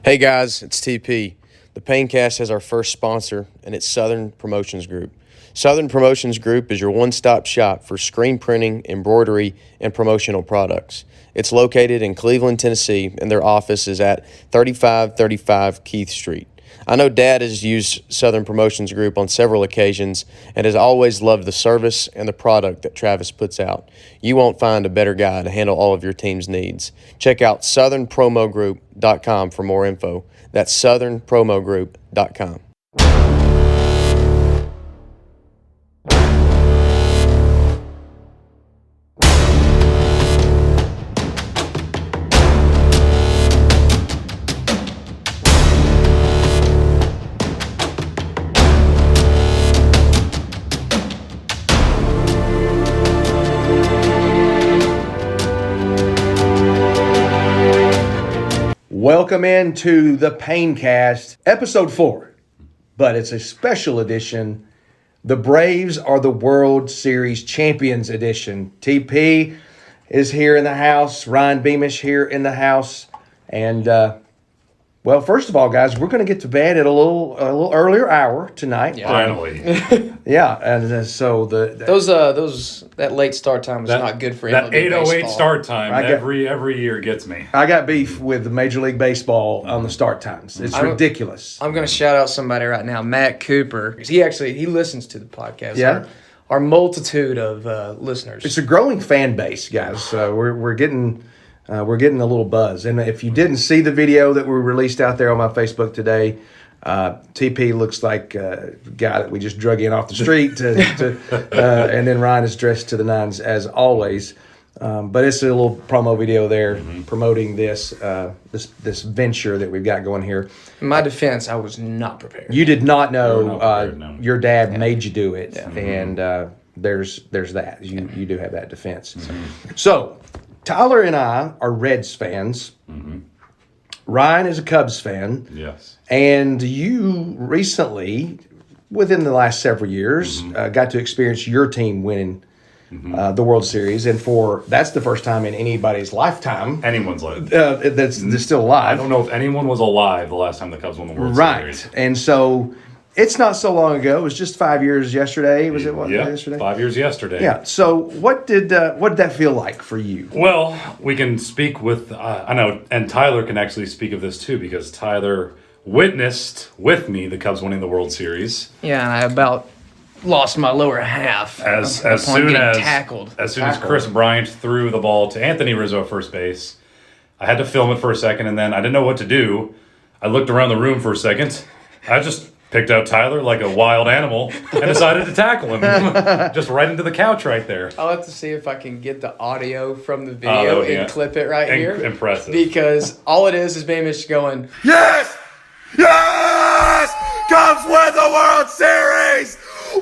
Hey guys, it's TP. The Paincast has our first sponsor, and it's Southern Promotions Group. Southern Promotions Group is your one-stop shop for screen printing, embroidery, and promotional products. It's located in Cleveland, Tennessee, and their office is at 3535 Keith Street. I know Dad has used Southern Promotions Group on several occasions and has always loved the service and the product that Travis puts out. You won't find a better guy to handle all of your team's needs. Check out southernpromogroup.com for more info. That's southernpromogroup.com. Welcome into the Paincast, episode 4, but it's a special edition. The Braves are the World Series Champions edition. TP is here in the house, Ryan Beamish here in the house, and well, first of all, guys, we're going to get to bed at a little earlier hour tonight. Yeah. Finally. Yeah, and so that late start time is not good for that MLB 8:08 baseball. start time every year gets me. I got beef with Major League Baseball on the start times. It's ridiculous. I'm going to shout out somebody right now, Matt Cooper. He listens to the podcast. Yeah. Our multitude of listeners. It's a growing fan base, guys. We're getting a little buzz. And if you didn't see the video that we released out there on my Facebook today, TP looks like a guy that we just drug in off the street, and then Ryan is dressed to the nines as always. But it's a little promo video there promoting this venture that we've got going here. In my defense, I was not prepared. You did not know no. your dad made you do it, and there's that. You do have that defense. So Tyler and I are Reds fans. Ryan is a Cubs fan. Yes. And you recently, within the last several years, got to experience your team winning the World Series. And that's the first time in anybody's lifetime. Anyone's life. That's still alive. I don't know if anyone was alive the last time the Cubs won the World Series. Right. And so it's not so long ago. It was just 5 years yesterday. Was it yesterday? 5 years yesterday. Yeah. So what did that feel like for you? Well, we can speak with, I know, and Tyler can actually speak of this too, because Tyler witnessed with me the Cubs winning the World Series. Yeah, and I about lost my lower half As soon as tackled. As soon as Chris Bryant threw the ball to Anthony Rizzo at first base, I had to film it for a second, and then I didn't know what to do. I looked around the room for a second. I just picked out Tyler like a wild animal and decided to tackle him. Just right into the couch right there. I'll have to see if I can get the audio from the video and clip it right here. Impressive. Because all it is Beamish going, Yes! Yes! Cubs win the World Series! Woo!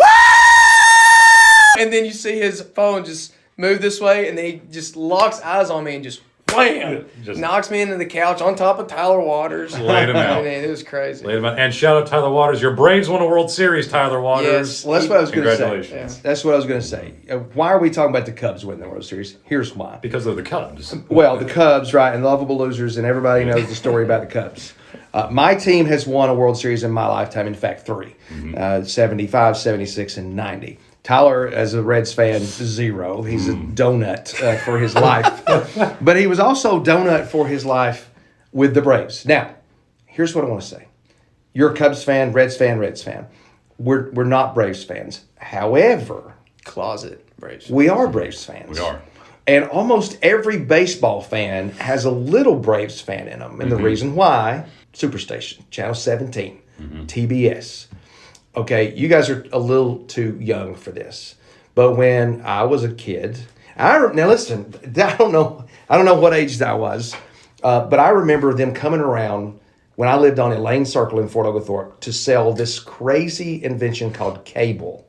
and then you see his phone just move this way, and then he just locks eyes on me and just wham! Just knocks me into the couch on top of Tyler Waters. Laid him out. Man, it was crazy. Laid him out. And shout out Tyler Waters. Your Braves won a World Series, Tyler Waters. Yes. Well, that's what I was going to say. Congratulations. That's what I was going to say. Why are we talking about the Cubs winning the World Series? Here's why. Because of the Cubs. Well, the Cubs, right, and lovable losers, and everybody knows the story about the Cubs. My team has won a World Series in my lifetime, in fact, 3. 75, 76, and 90. Tyler, as a Reds fan, 0. He's a donut for his life. But he was also donut for his life with the Braves. Now, here's what I want to say. You're a Cubs fan, Reds fan, Reds fan. We're not Braves fans. However, Closet Braves. we are Braves fans. We are. And almost every baseball fan has a little Braves fan in them. And the reason why, Superstation, Channel 17, TBS. Okay, you guys are a little too young for this. But when I was a kid, now listen, I don't know what age I was, but I remember them coming around when I lived on Elaine Circle in Fort Oglethorpe to sell this crazy invention called cable.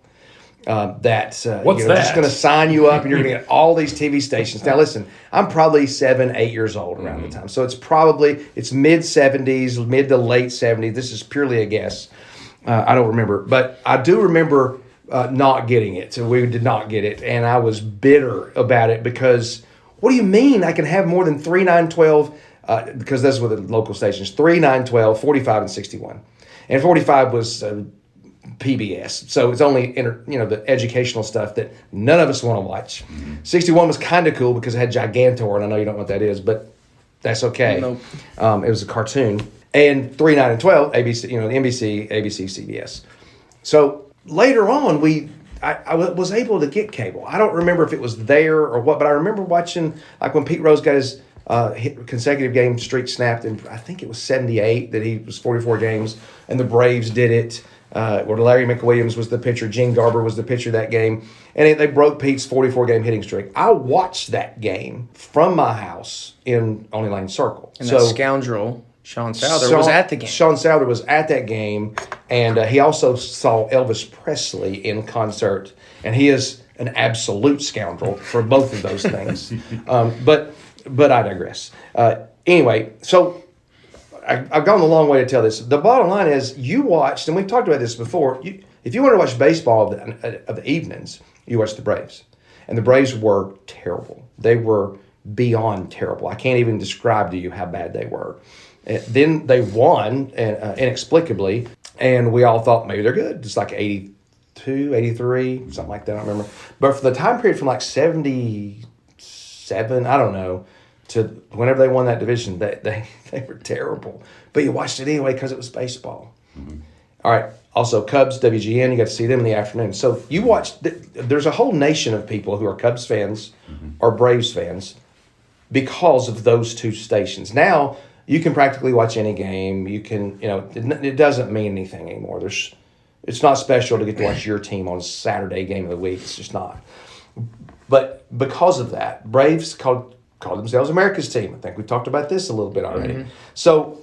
What's just that? going to sign you up and you're going to get all these TV stations. Now listen, I'm probably 7, 8 years old around the time. So it's mid 70s, mid to late 70s. This is purely a guess. I don't remember, but I do remember not getting it. So we did not get it. And I was bitter about it because what do you mean I can have more than 3, 9, 12 because those were the local stations, 3, 9, 12, 45, and 61. And 45 was PBS. So it's only, the educational stuff that none of us want to watch. 61 was kind of cool because it had Gigantor, and I know you don't know what that is, but that's okay. Nope. It was a cartoon. And 3, 9, and 12, ABC, NBC, ABC, CBS. So later on, I was able to get cable. I don't remember if it was there or what, but I remember watching, like when Pete Rose got his consecutive game streak snapped, and I think it was 78 that he was 44 games, and the Braves did it. Where Larry McWilliams was the pitcher, Gene Garber was the pitcher that game, and they broke Pete's 44-game hitting streak. I watched that game from my house in Only Lane Circle. And that scoundrel, Sean Souther, was at the game. Sean Souther was at that game, and he also saw Elvis Presley in concert, and he is an absolute scoundrel for both of those things. But I digress. Anyway, so I've gone a long way to tell this. The bottom line is you watched, and we've talked about this before, if you want to watch baseball of the evenings, you watch the Braves. And the Braves were terrible. They were beyond terrible. I can't even describe to you how bad they were. Then they won inexplicably, and we all thought maybe they're good. It's like 82, 83, something like that, I don't remember. But for the time period from like 77, I don't know, to whenever they won that division, they were terrible. But you watched it anyway because it was baseball. Mm-hmm. All right. Also, Cubs, WGN, you got to see them in the afternoon. So you watched, there's a whole nation of people who are Cubs fans or Braves fans because of those two stations. Now, you can practically watch any game. You can, it doesn't mean anything anymore. It's not special to get to watch your team on Saturday game of the week. It's just not. But because of that, Braves called themselves America's team. I think we've talked about this a little bit already. Mm-hmm. So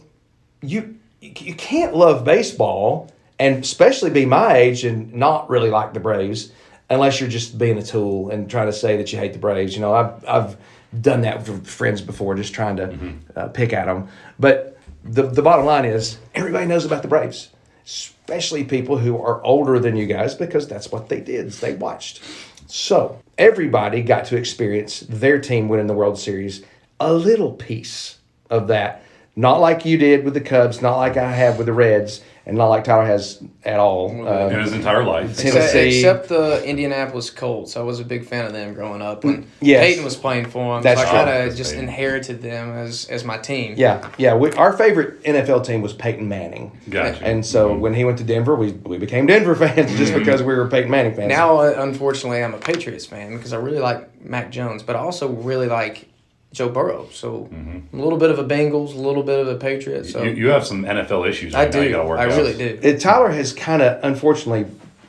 you can't love baseball and especially be my age and not really like the Braves unless you're just being a tool and trying to say that you hate the Braves. I've done that with friends before, just trying to pick at them. But the bottom line is everybody knows about the Braves, especially people who are older than you guys because that's what they did. They watched. So everybody got to experience their team winning the World Series, a little piece of that. Not like you did with the Cubs, not like I have with the Reds, and not like Tyler has at all. In his entire life. Tennessee. Except the Indianapolis Colts. I was a big fan of them growing up. When Peyton was playing for them, so I kind of just inherited them as my team. Yeah. Our favorite NFL team was Peyton Manning. Gotcha. And so when he went to Denver, we became Denver fans just because we were Peyton Manning fans. Now, unfortunately, I'm a Patriots fan because I really like Mac Jones, but I also really like Joe Burrow. So a little bit of a Bengals, a little bit of a Patriot. So you have some NFL issues right now you got to work out. I really do. Tyler has kind of, unfortunately,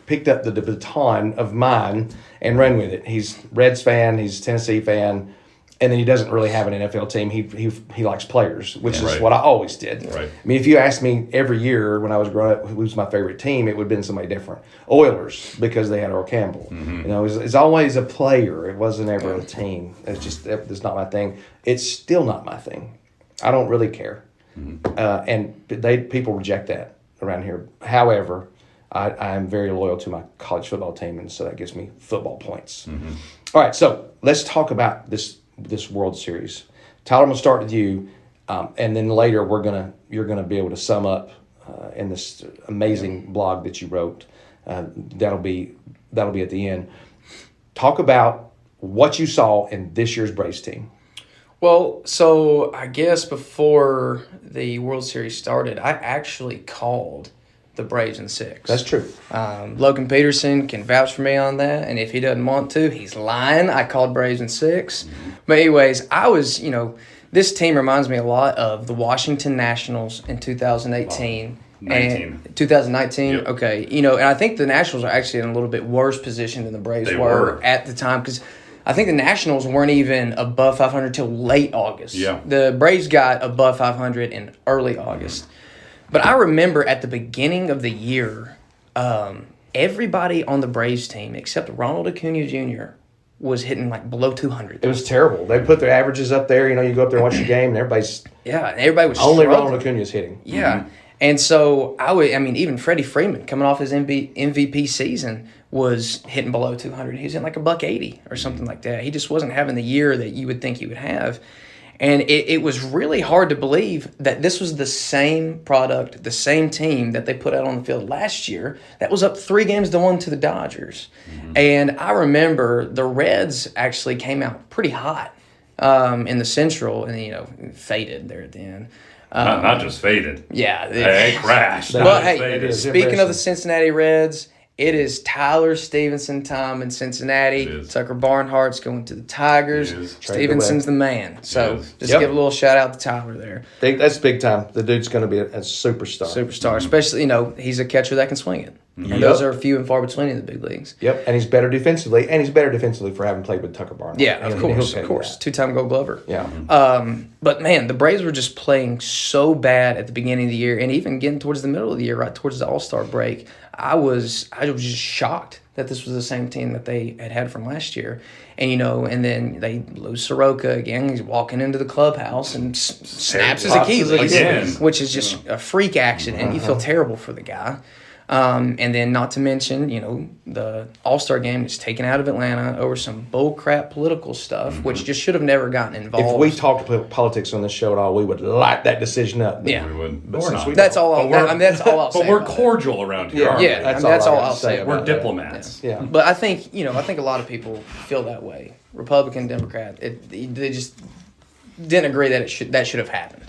picked up the baton of mine and run with it. He's Reds fan, he's Tennessee fan, and then he doesn't really have an NFL team. He likes players, which is what I always did. Right. I mean, if you asked me every year when I was growing up who was my favorite team, it would have been somebody different. Oilers, because they had Earl Campbell. It's always a player. It wasn't ever a team. It's not my thing. It's still not my thing. I don't really care. And people reject that around here. However, I am very loyal to my college football team, and so that gives me football points. All right, so let's talk about this World Series. Tyler, I'm gonna start with you, and then later you're gonna be able to sum up in this amazing blog that you wrote. That'll be at the end. Talk about what you saw in this year's Braves team. Well, so I guess before the World Series started, I actually called the Braves in 6. That's true. Logan Peterson can vouch for me on that, and if he doesn't want to, he's lying. I called Braves in 6. But anyways, I was, this team reminds me a lot of the Washington Nationals in 2018. 2019, Yep. Okay. And I think the Nationals are actually in a little bit worse position than the Braves were at the time because I think the Nationals weren't even above 500 till late August. Yeah. The Braves got above 500 in early August. But I remember at the beginning of the year, everybody on the Braves team except Ronald Acuña Jr. was hitting like below 200. It was terrible. They put their averages up there. You go up there and watch the game, and everybody was only Ronald Acuña's hitting. Yeah. And so even Freddie Freeman coming off his MVP season was hitting below 200. He was hitting like $180 or something like that. He just wasn't having the year that you would think he would have. And it was really hard to believe that this was the same product, the same team that they put out on the field last year that was up 3-1 to the Dodgers. And I remember the Reds actually came out pretty hot in the Central and, faded there at the end. Not just faded. Yeah. They crashed. But hey, Faded. speaking of the Cincinnati Reds, it is Tyler Stevenson time in It Cincinnati. is. Tucker Barnhart's going to the Tigers. It is. Stevenson's the man. So is. just Yep. give a little shout out to Tyler there. That's big time. The dude's going to be a superstar. Superstar. Especially, he's a catcher that can swing it. And those are few and far between in the big leagues. Yep, and he's better defensively, for having played with Tucker Barnhart. Yeah, of And course, he'll of tell you course. that. 2-time Gold Glover. Yeah. But man, the Braves were just playing so bad at the beginning of the year, and even getting towards the middle of the year, right towards the All-Star break, I was just shocked that this was the same team that they had from last year. And and then they lose Soroka again. He's walking into the clubhouse and snaps his Achilles Again. which is just a freak accident. You feel terrible for the guy. And then not to mention, the All-Star game is taken out of Atlanta over some bullcrap political stuff, which just should have never gotten involved. If we talked politics on this show at all, we would light that decision up. Yeah. We would. But Or since not. we That's all. That's I'll say. But we're about it. cordial around here. Yeah. aren't we? Yeah, That's that's all all I I'll gotta say say. about We're about diplomats. Yeah. But I think I think a lot of people feel that way. Republican, Democrat, they just didn't agree that that should have happened.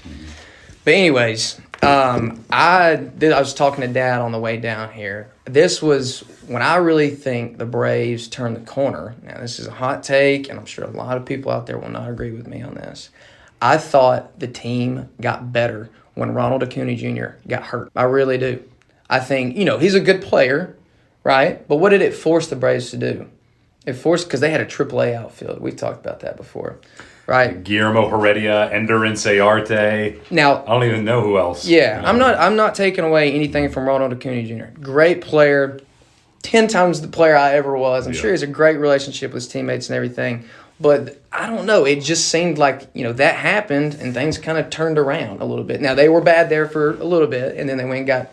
But anyways, I was talking to Dad on the way down here. This was when I really think the Braves turned the corner. Now, this is a hot take, and I'm sure a lot of people out there will not agree with me on this. I thought the team got better when Ronald Acuña Jr. got hurt. I really do. I think, he's a good player, right? But what did it force the Braves to do? It forced, because they had a AAA outfield. We've talked about that before, right? Guillermo Heredia, Ender Inciarte. Now, I don't even know who else. yeah, I'm not taking away anything from Ronald Acuña Jr. Great player, 10 times the player I ever was. I'm sure he has a great relationship with his teammates and everything. But I don't know. It just seemed like, that happened and things kind of turned around a little bit. Now, they were bad there for a little bit, and then they went and got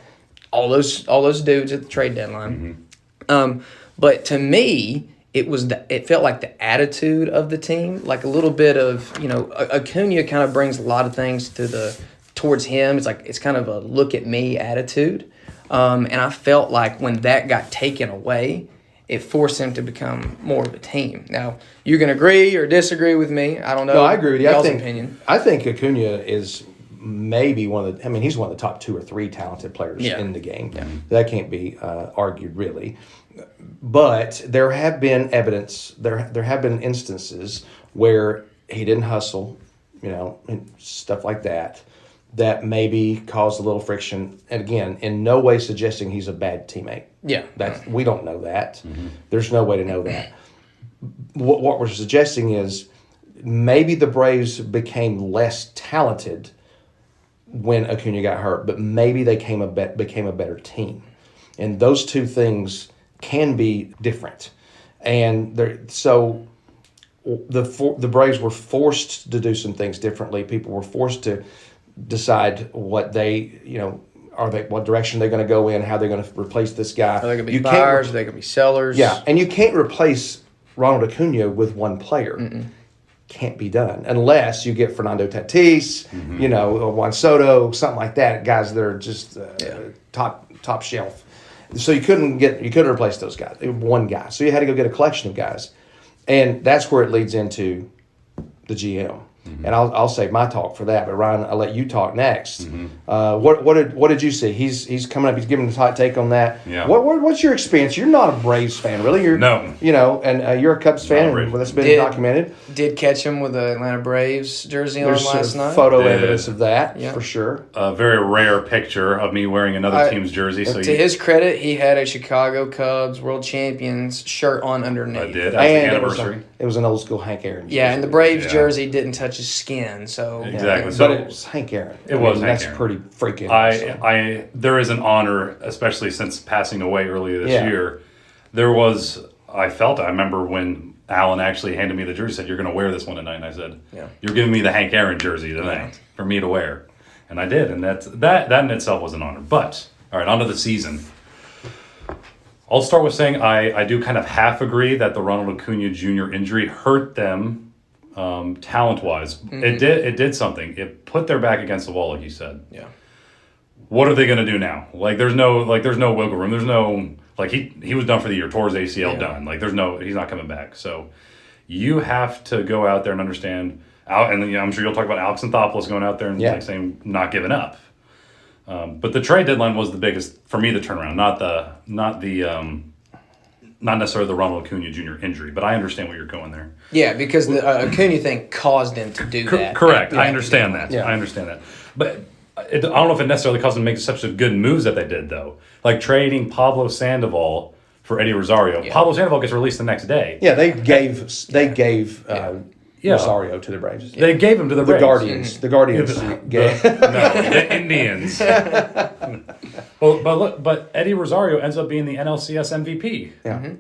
all those dudes at the trade deadline. But to me, it felt like the attitude of the team, like a little bit of, Acuña kind of brings a lot of things towards him. It's like, it's kind of a look at me attitude. And I felt like when that got taken away, it forced him to become more of a team. Now, you can agree or disagree with me. I don't know. No, I agree with you. Y'all's opinion. I think Acuña is maybe he's one of the top 2 or 3 talented players in the game. Yeah. That can't be argued, really. But there have been there have been instances where he didn't hustle, and stuff like that maybe caused a little friction. And again, in no way suggesting he's a bad teammate. Yeah. We don't know that. There's no way to know that. What we're suggesting is maybe the Braves became less talented when Acuña got hurt, but maybe they became a better team. And those two things can be different. And so the Braves were forced to do some things differently. People were forced to decide what what direction they're going to go in, how they're going to replace this guy. Are they going to be buyers? Are they going to be sellers? Yeah, and you can't replace Ronald Acuña with one player. Can't be done unless you get Fernando Tatis, Juan Soto, something like that. Guys that are just top shelf. So you couldn't replace those guys. One guy. So you had to go get a collection of guys, and that's where it leads into the GM. And I'll save my talk for that. But Ryan, I'll let you talk next. What did you see? He's coming up. He's giving a hot take on that. Yeah. What's your experience? You're not a Braves fan, really. No. And you're a Cubs fan. really. Well, that's been documented. Did catch him with the Atlanta Braves jersey on There's last night. photo Did. evidence of that Yeah. for sure. A very rare picture of me wearing another team's jersey. So To his credit, he had a Chicago Cubs World Champions shirt on underneath. I did. That's the And anniversary. it was an old school Hank Aaron. Yeah, and the Braves Yeah. jersey didn't touch his skin, so Exactly. But So it was Hank Aaron. It was Hank That's Aaron. pretty freaking awesome. There is an honor, especially since passing away earlier this Yeah. year. I remember when Alan actually handed me the jersey, said, "You're going to wear this one tonight." And I said, Yeah. "You're giving me the Hank Aaron jersey tonight for me to wear." And I did. And that in itself was an honor. But, all right, on to the season. I'll start with saying I do kind of half agree that the Ronald Acuña Jr. injury hurt them talent-wise. It did something. It put their back against the wall, like you said. Yeah. What are they going to do now? Like, there's no wiggle room. There's no, like, he was done for the year. Tore his ACL, done. Like, he's not coming back. So you have to go out there and understand. And then, I'm sure you'll talk about Alex Anthopoulos going out there and like saying not giving up. But the trade deadline was the biggest for me. The turnaround, not necessarily the Ronald Acuña Jr. injury, but I understand where you're going there. Yeah, because the Acuña thing caused him to do that. Correct. I understand that. Yeah. I understand that. But I don't know if it necessarily caused them to make such a good moves that they did, though. Like trading Pablo Sandoval for Eddie Rosario. Yeah. Pablo Sandoval gets released the next day. Yeah, they gave Rosario to the Braves. Yeah. They gave him to the Braves. Guardians. The Guardians. The Indians. But Eddie Rosario ends up being the NLCS MVP. Yeah.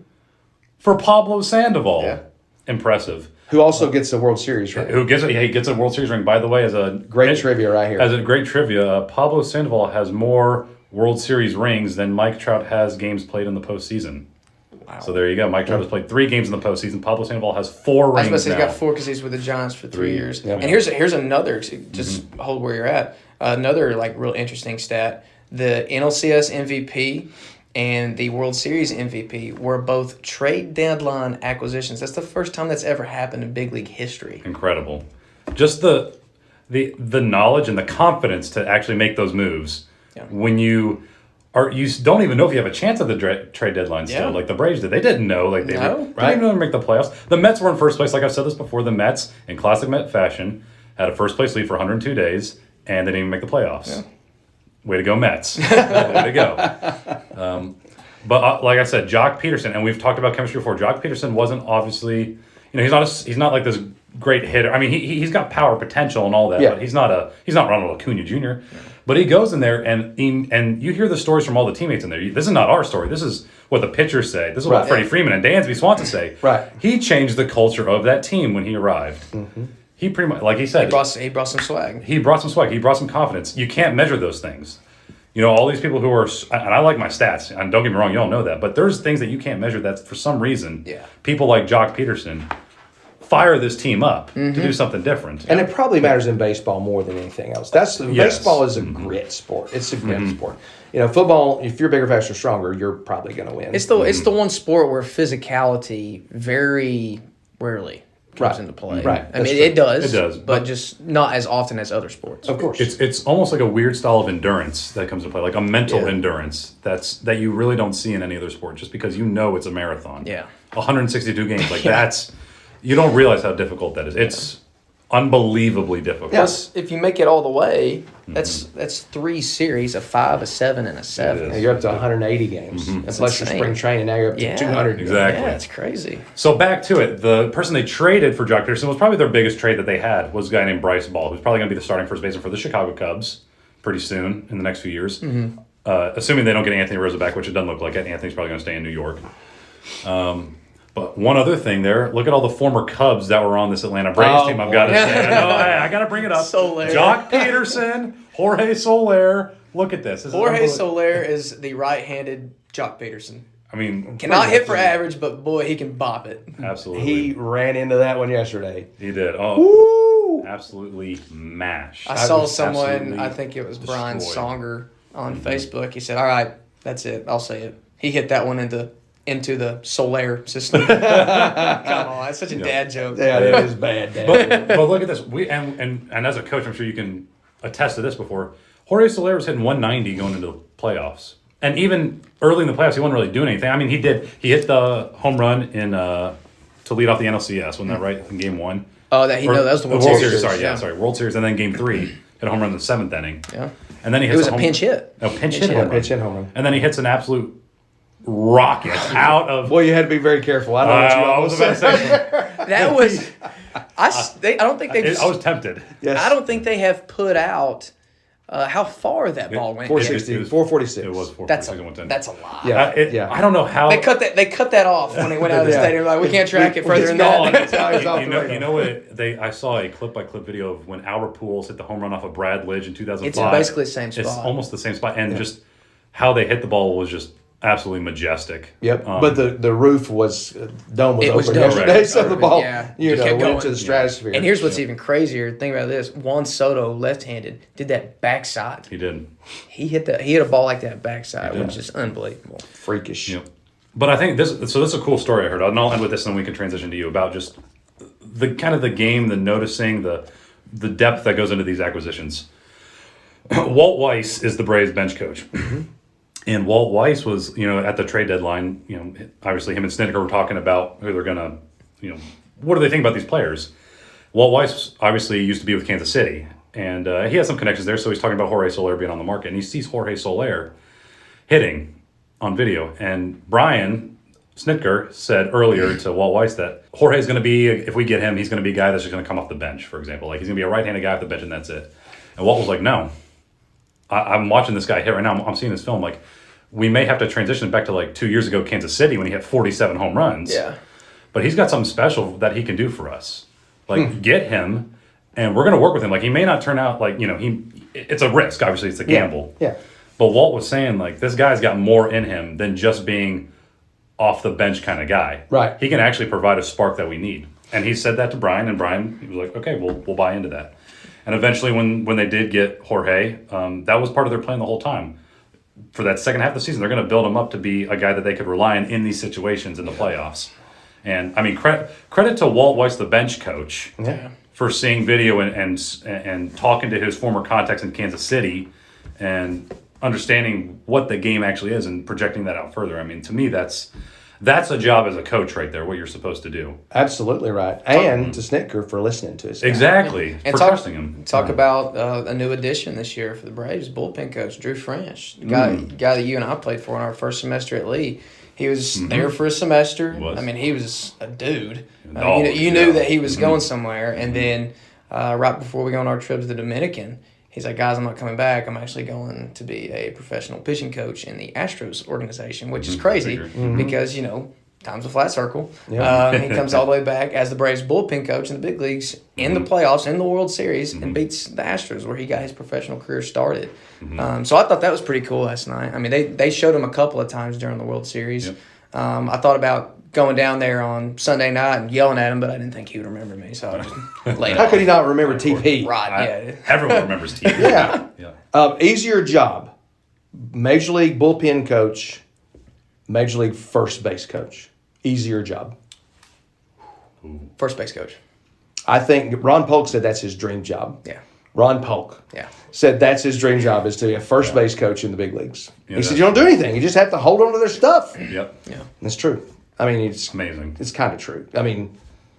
For Pablo Sandoval. Yeah. Impressive. Who also gets the World Series ring. Who gets it? He gets a World Series ring. By the way, great trivia right here. As a great trivia, Pablo Sandoval has more World Series rings than Mike Trout has games played in the postseason. Wow. So there you go. Mike Trout has played 3 games in the postseason. Pablo Sandoval has 4 rings. I was about to say now. he's got 4 because he's with the Giants for 3 years. Yep. And here's another. Just hold where you're at. Another like real interesting stat: the NLCS MVP and the World Series MVP were both trade deadline acquisitions. That's the first time that's ever happened in big league history. Incredible. Just the knowledge and the confidence to actually make those moves when you don't even know if you have a chance at the trade deadline still. Like the Braves did. They didn't know. Like they didn't even know to make the playoffs. The Mets were in first place. Like I've said this before, the Mets, in classic Met fashion, had a first place lead for 102 days, and they didn't even make the playoffs. Yeah. Way to go, Mets. Way to go. But like I said, Jock Peterson, and we've talked about chemistry before. Jock Peterson wasn't obviously, he's not like this great hitter. I mean, he's got power potential and all that, but he's not Ronald Acuña Jr. Yeah. But he goes in there and you hear the stories from all the teammates in there. This is not our story. This is what the pitchers say. This is what Freddie Freeman and Dansby Swanson say. Right. He changed the culture of that team when he arrived. Mm-hmm. He pretty much, like he said, he brought some swag. He brought some swag. He brought some confidence. You can't measure those things. All these people who are, and I like my stats, and don't get me wrong, you all know that, but there's things that you can't measure that for some reason, people like Jock Peterson fire this team up to do something different. And it probably matters in baseball more than anything else. Baseball is a grit sport. It's a grit sport. Football, if you're bigger, faster, stronger, you're probably going to win. It's the one sport where physicality very rarely comes into play. Right. I mean, it does, but just not as often as other sports. Of course. It's almost like a weird style of endurance that comes into play, like a mental endurance that you really don't see in any other sport, just because it's a marathon. Yeah. 162 games, that's, you don't realize how difficult that is. It's unbelievably difficult. Yes, if you make it all the way, that's 3 series, a 5, a 7, and a 7. Yeah, you're up to 180 games. That's plus your spring training. Now you're up to 200. Exactly. Yeah, it's crazy. So back to it. The person they traded for Jock Peterson was probably their biggest trade that they had, was a guy named Bryce Ball, who's probably going to be the starting first baseman for the Chicago Cubs pretty soon in the next few years. Mm-hmm. Assuming they don't get Anthony Rizzo back, which it doesn't look like it. Anthony's probably going to stay in New York. But one other thing there, look at all the former Cubs that were on this Atlanta Braves team. I've got to say, I got to bring it up. Soler. Jock Peterson, Jorge Soler. Look at this. Jorge Soler is the right-handed Jock Peterson. I mean, cannot hit for average, but boy, he can bop it. Absolutely. He ran into that one yesterday. He did. Oh, woo! Absolutely mashed. I saw someone, I think it was Brian Songer on Facebook. He said, "All right, that's it. I'll say it. He hit that one into the Soler system." Come on, that's such a dad joke. Yeah, it is bad, Dad. But look at this. And as a coach, I'm sure you can attest to this before. Jorge Soler was hitting 190 going into the playoffs. And even early in the playoffs, he wasn't really doing anything. I mean, he hit the home run in to lead off the NLCS, wasn't that right, in Game 1? Oh, that was the World Series. Sorry, World Series, and then Game 3, hit a home run in the 7th inning. Yeah. And then he hits pinch hit. A pinch hit home run. And then he hits an absolute rocket out of. Well, you had to be very careful. I don't know what you about to say. That was. I don't think they. I was tempted. Yes. I don't think they have put out how far that ball went. 460, 446. It was 446. That's a lot. Yeah, I don't know how they cut that off when they went out of the stadium. Like, we can't track it further than that. You know what? I saw a clip-by-clip video of when Albert Pujols hit the home run off of Brad Lidge in 2005. It's basically the same spot. It's almost the same spot, and just how they hit the ball was just absolutely majestic. Yep. But the roof was dome was It was open dome, yesterday, right. so the ball Yeah. you Just know kept went going. to the stratosphere. And here's what's even crazier. Think about this: Juan Soto, left-handed, did that backside. He did. He hit a ball like that backside, He did. which is unbelievable. freakish. Yep. But I think this is a cool story I heard, and I'll end with this, and then we can transition to you about just the kind of the game, the noticing, the depth that goes into these acquisitions. Walt Weiss is the Braves bench coach. And Walt Weiss was, at the trade deadline, obviously him and Snitker were talking about who they're going to, what do they think about these players? Walt Weiss obviously used to be with Kansas City, and he has some connections there, so he's talking about Jorge Soler being on the market, and he sees Jorge Soler hitting on video. And Brian Snitker said earlier to Walt Weiss that Jorge's going to be, if we get him, he's going to be a guy that's just going to come off the bench, for example. Like, he's going to be a right-handed guy off the bench, and that's it. And Walt was like, no. I'm watching this guy hit right now. I'm seeing this film. Like, we may have to transition back to like 2 years ago, Kansas City, when he hit 47 home runs. Yeah. But he's got something special that he can do for us. Like, get him, and we're going to work with him. Like, he may not turn out like, it's a risk. Obviously, it's a gamble. Yeah. But Walt was saying, like, this guy's got more in him than just being off the bench kind of guy. Right. He can actually provide a spark that we need. And he said that to Brian, and Brian, he was like, okay, we'll buy into that. And eventually, when they did get Jorge, that was part of their plan the whole time. For that second half of the season, they're going to build him up to be a guy that they could rely on in these situations in the playoffs. And I mean, credit to Walt Weiss, the bench coach, for seeing video and talking to his former contacts in Kansas City and understanding what the game actually is and projecting that out further. I mean, to me, that's a job as a coach right there, what you're supposed to do. Absolutely right. And to Snitker for listening to us. Exactly. And for trusting him. Talk about a new addition this year for the Braves, bullpen coach Drew French, the guy that you and I played for in our first semester at Lee. He was there for a semester. I mean, he was a dude. You knew that he was going somewhere. And then right before we go on our trip to the Dominican, he's like, guys, I'm not coming back. I'm actually going to be a professional pitching coach in the Astros organization, which is crazy because, time's a flat circle. He comes all the way back as the Braves bullpen coach in the big leagues, in the playoffs, in the World Series, and beats the Astros, where he got his professional career started. So I thought that was pretty cool last night. I mean, they showed him a couple of times during the World Series. I thought about going down there on Sunday night and yelling at him, but I didn't think he would remember me, so I just laid How off. could he not remember TP? Right, Everyone remembers TV. Yeah. Easier job. Major League bullpen coach, Major League first base coach. Easier job. First base coach. I think Ron Polk said that's his dream job. Yeah. Ron Polk said that's his dream job is to be a first base coach in the big leagues. He said you don't do anything. You just have to hold on to their stuff. Yep. Yeah. That's true. I mean, it's amazing. It's kind of true. I mean,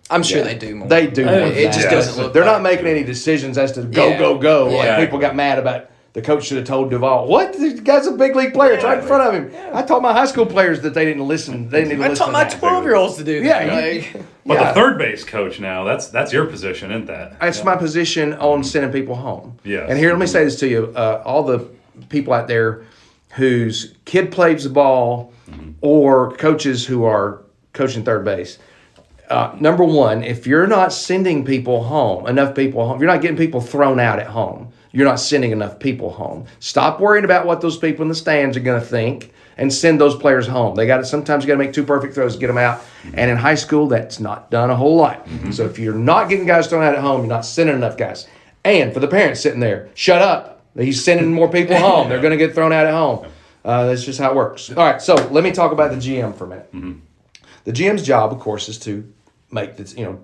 I'm sure they do more. They do more. It just doesn't look They're not like making any decisions as to go. Like people got mad about the coach should have told Duvall, what? The guy's a big league player. It's right in front of him. I told my high school players that they didn't listen. They didn't listen. I taught my 12-year-olds to do that. But the third base coach now, that's your position, isn't that? That's my position on sending people home. Yes. And here, let me say this to you. All the people out there whose kid plays the ball or coaches who are coaching third base, number one, if you're not sending people home, enough people home, you're not getting people thrown out at home, you're not sending enough people home. Stop worrying about what those people in the stands are going to think and send those players home. Sometimes you got to make two perfect throws to get them out. And in high school, that's not done a whole lot. So if you're not getting guys thrown out at home, you're not sending enough guys. And for the parents sitting there, shut up. He's sending more people home. They're going to get thrown out at home. That's just how it works. All right, so let me talk about the GM for a minute. The GM's job, of course, is to make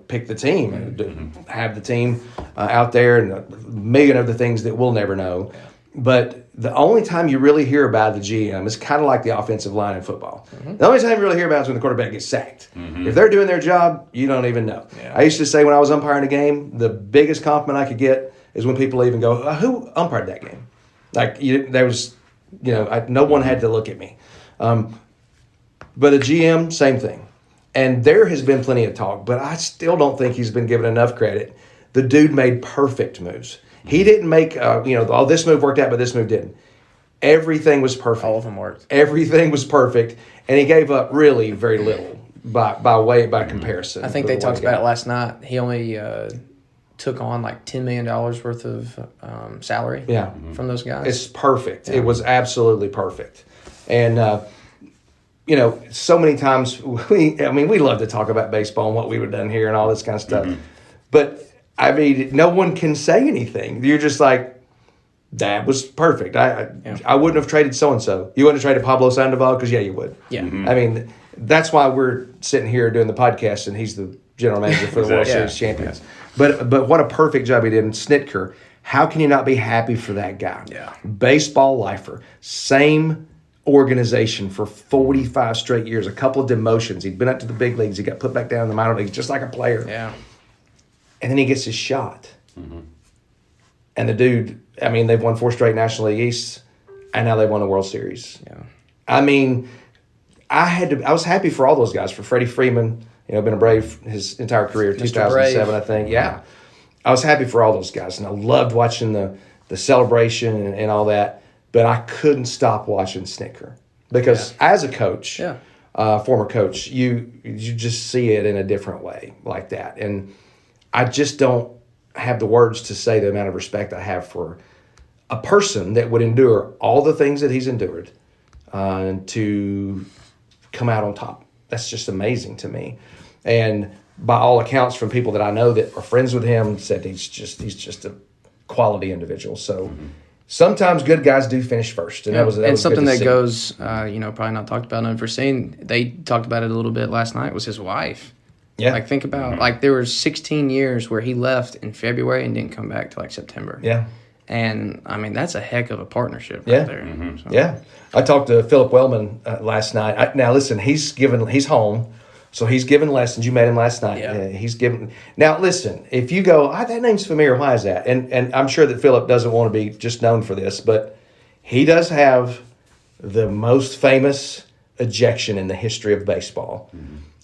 pick the team and have the team out there and a million other things that we'll never know. But the only time you really hear about the GM is kind of like the offensive line in football. The only time you really hear about it is when the quarterback gets sacked. If they're doing their job, you don't even know. I used to say when I was umpiring a game, the biggest compliment I could get is when people even go, who umpired that game? Like, there was, no one had to look at me. But a GM, same thing. And there has been plenty of talk, but I still don't think he's been given enough credit. The dude made perfect moves. He didn't make, this move worked out, but this move didn't. Everything was perfect. All of them worked. Everything was perfect, and he gave up really very little by comparison. I think they talked about it last night. He only took on like $10 million worth of salary from those guys. It's perfect. It was absolutely perfect. And so many times we love to talk about baseball and what we would have done here and all this kind of stuff. Mm-hmm. But, I mean, no one can say anything. You're just like, that was perfect. I wouldn't have traded so-and-so. You wouldn't have traded Pablo Sandoval? Because, yeah, you would. Yeah. Mm-hmm. I mean, that's why we're sitting here doing the podcast, and he's the general manager for the World Exactly. Series champions. But what a perfect job he did. And Snitker, how can you not be happy for that guy? Yeah. Baseball lifer. Same organization for 45 straight years. A couple of demotions. He'd been up to the big leagues. He got put back down in the minor leagues just like a player. Yeah. And then he gets his shot. And the dude, I mean, they've won 4 straight National League East, and now they won the World Series. Yeah. I mean, I was happy for all those guys. For Freddie Freeman, been a Brave his entire career, 2007, Brave. I think. Yeah. I was happy for all those guys, and I loved watching the celebration and all that, but I couldn't stop watching Snitker. Because as a coach, former coach, you just see it in a different way like that. And I just don't have the words to say the amount of respect I have for a person that would endure all the things that he's endured to come out on top. That's just amazing to me. And by all accounts from people that I know that are friends with him said he's just a quality individual. So sometimes good guys do finish first. And that was something good to that see. goes, probably not talked about unforeseen. They talked about it a little bit last night, was his wife. Yeah. Like, think about, there were 16 years where he left in February and didn't come back till September. Yeah. And, I mean, that's a heck of a partnership Yeah. right there. So. Yeah. I talked to Philip Wellman last night. Now, listen, he's home, so he's giving lessons. You met him last night. Yeah. He's giving. Now, listen, if you go, that name's familiar, why is that? And I'm sure that Philip doesn't want to be just known for this, but he does have the most famous ejection in the history of baseball.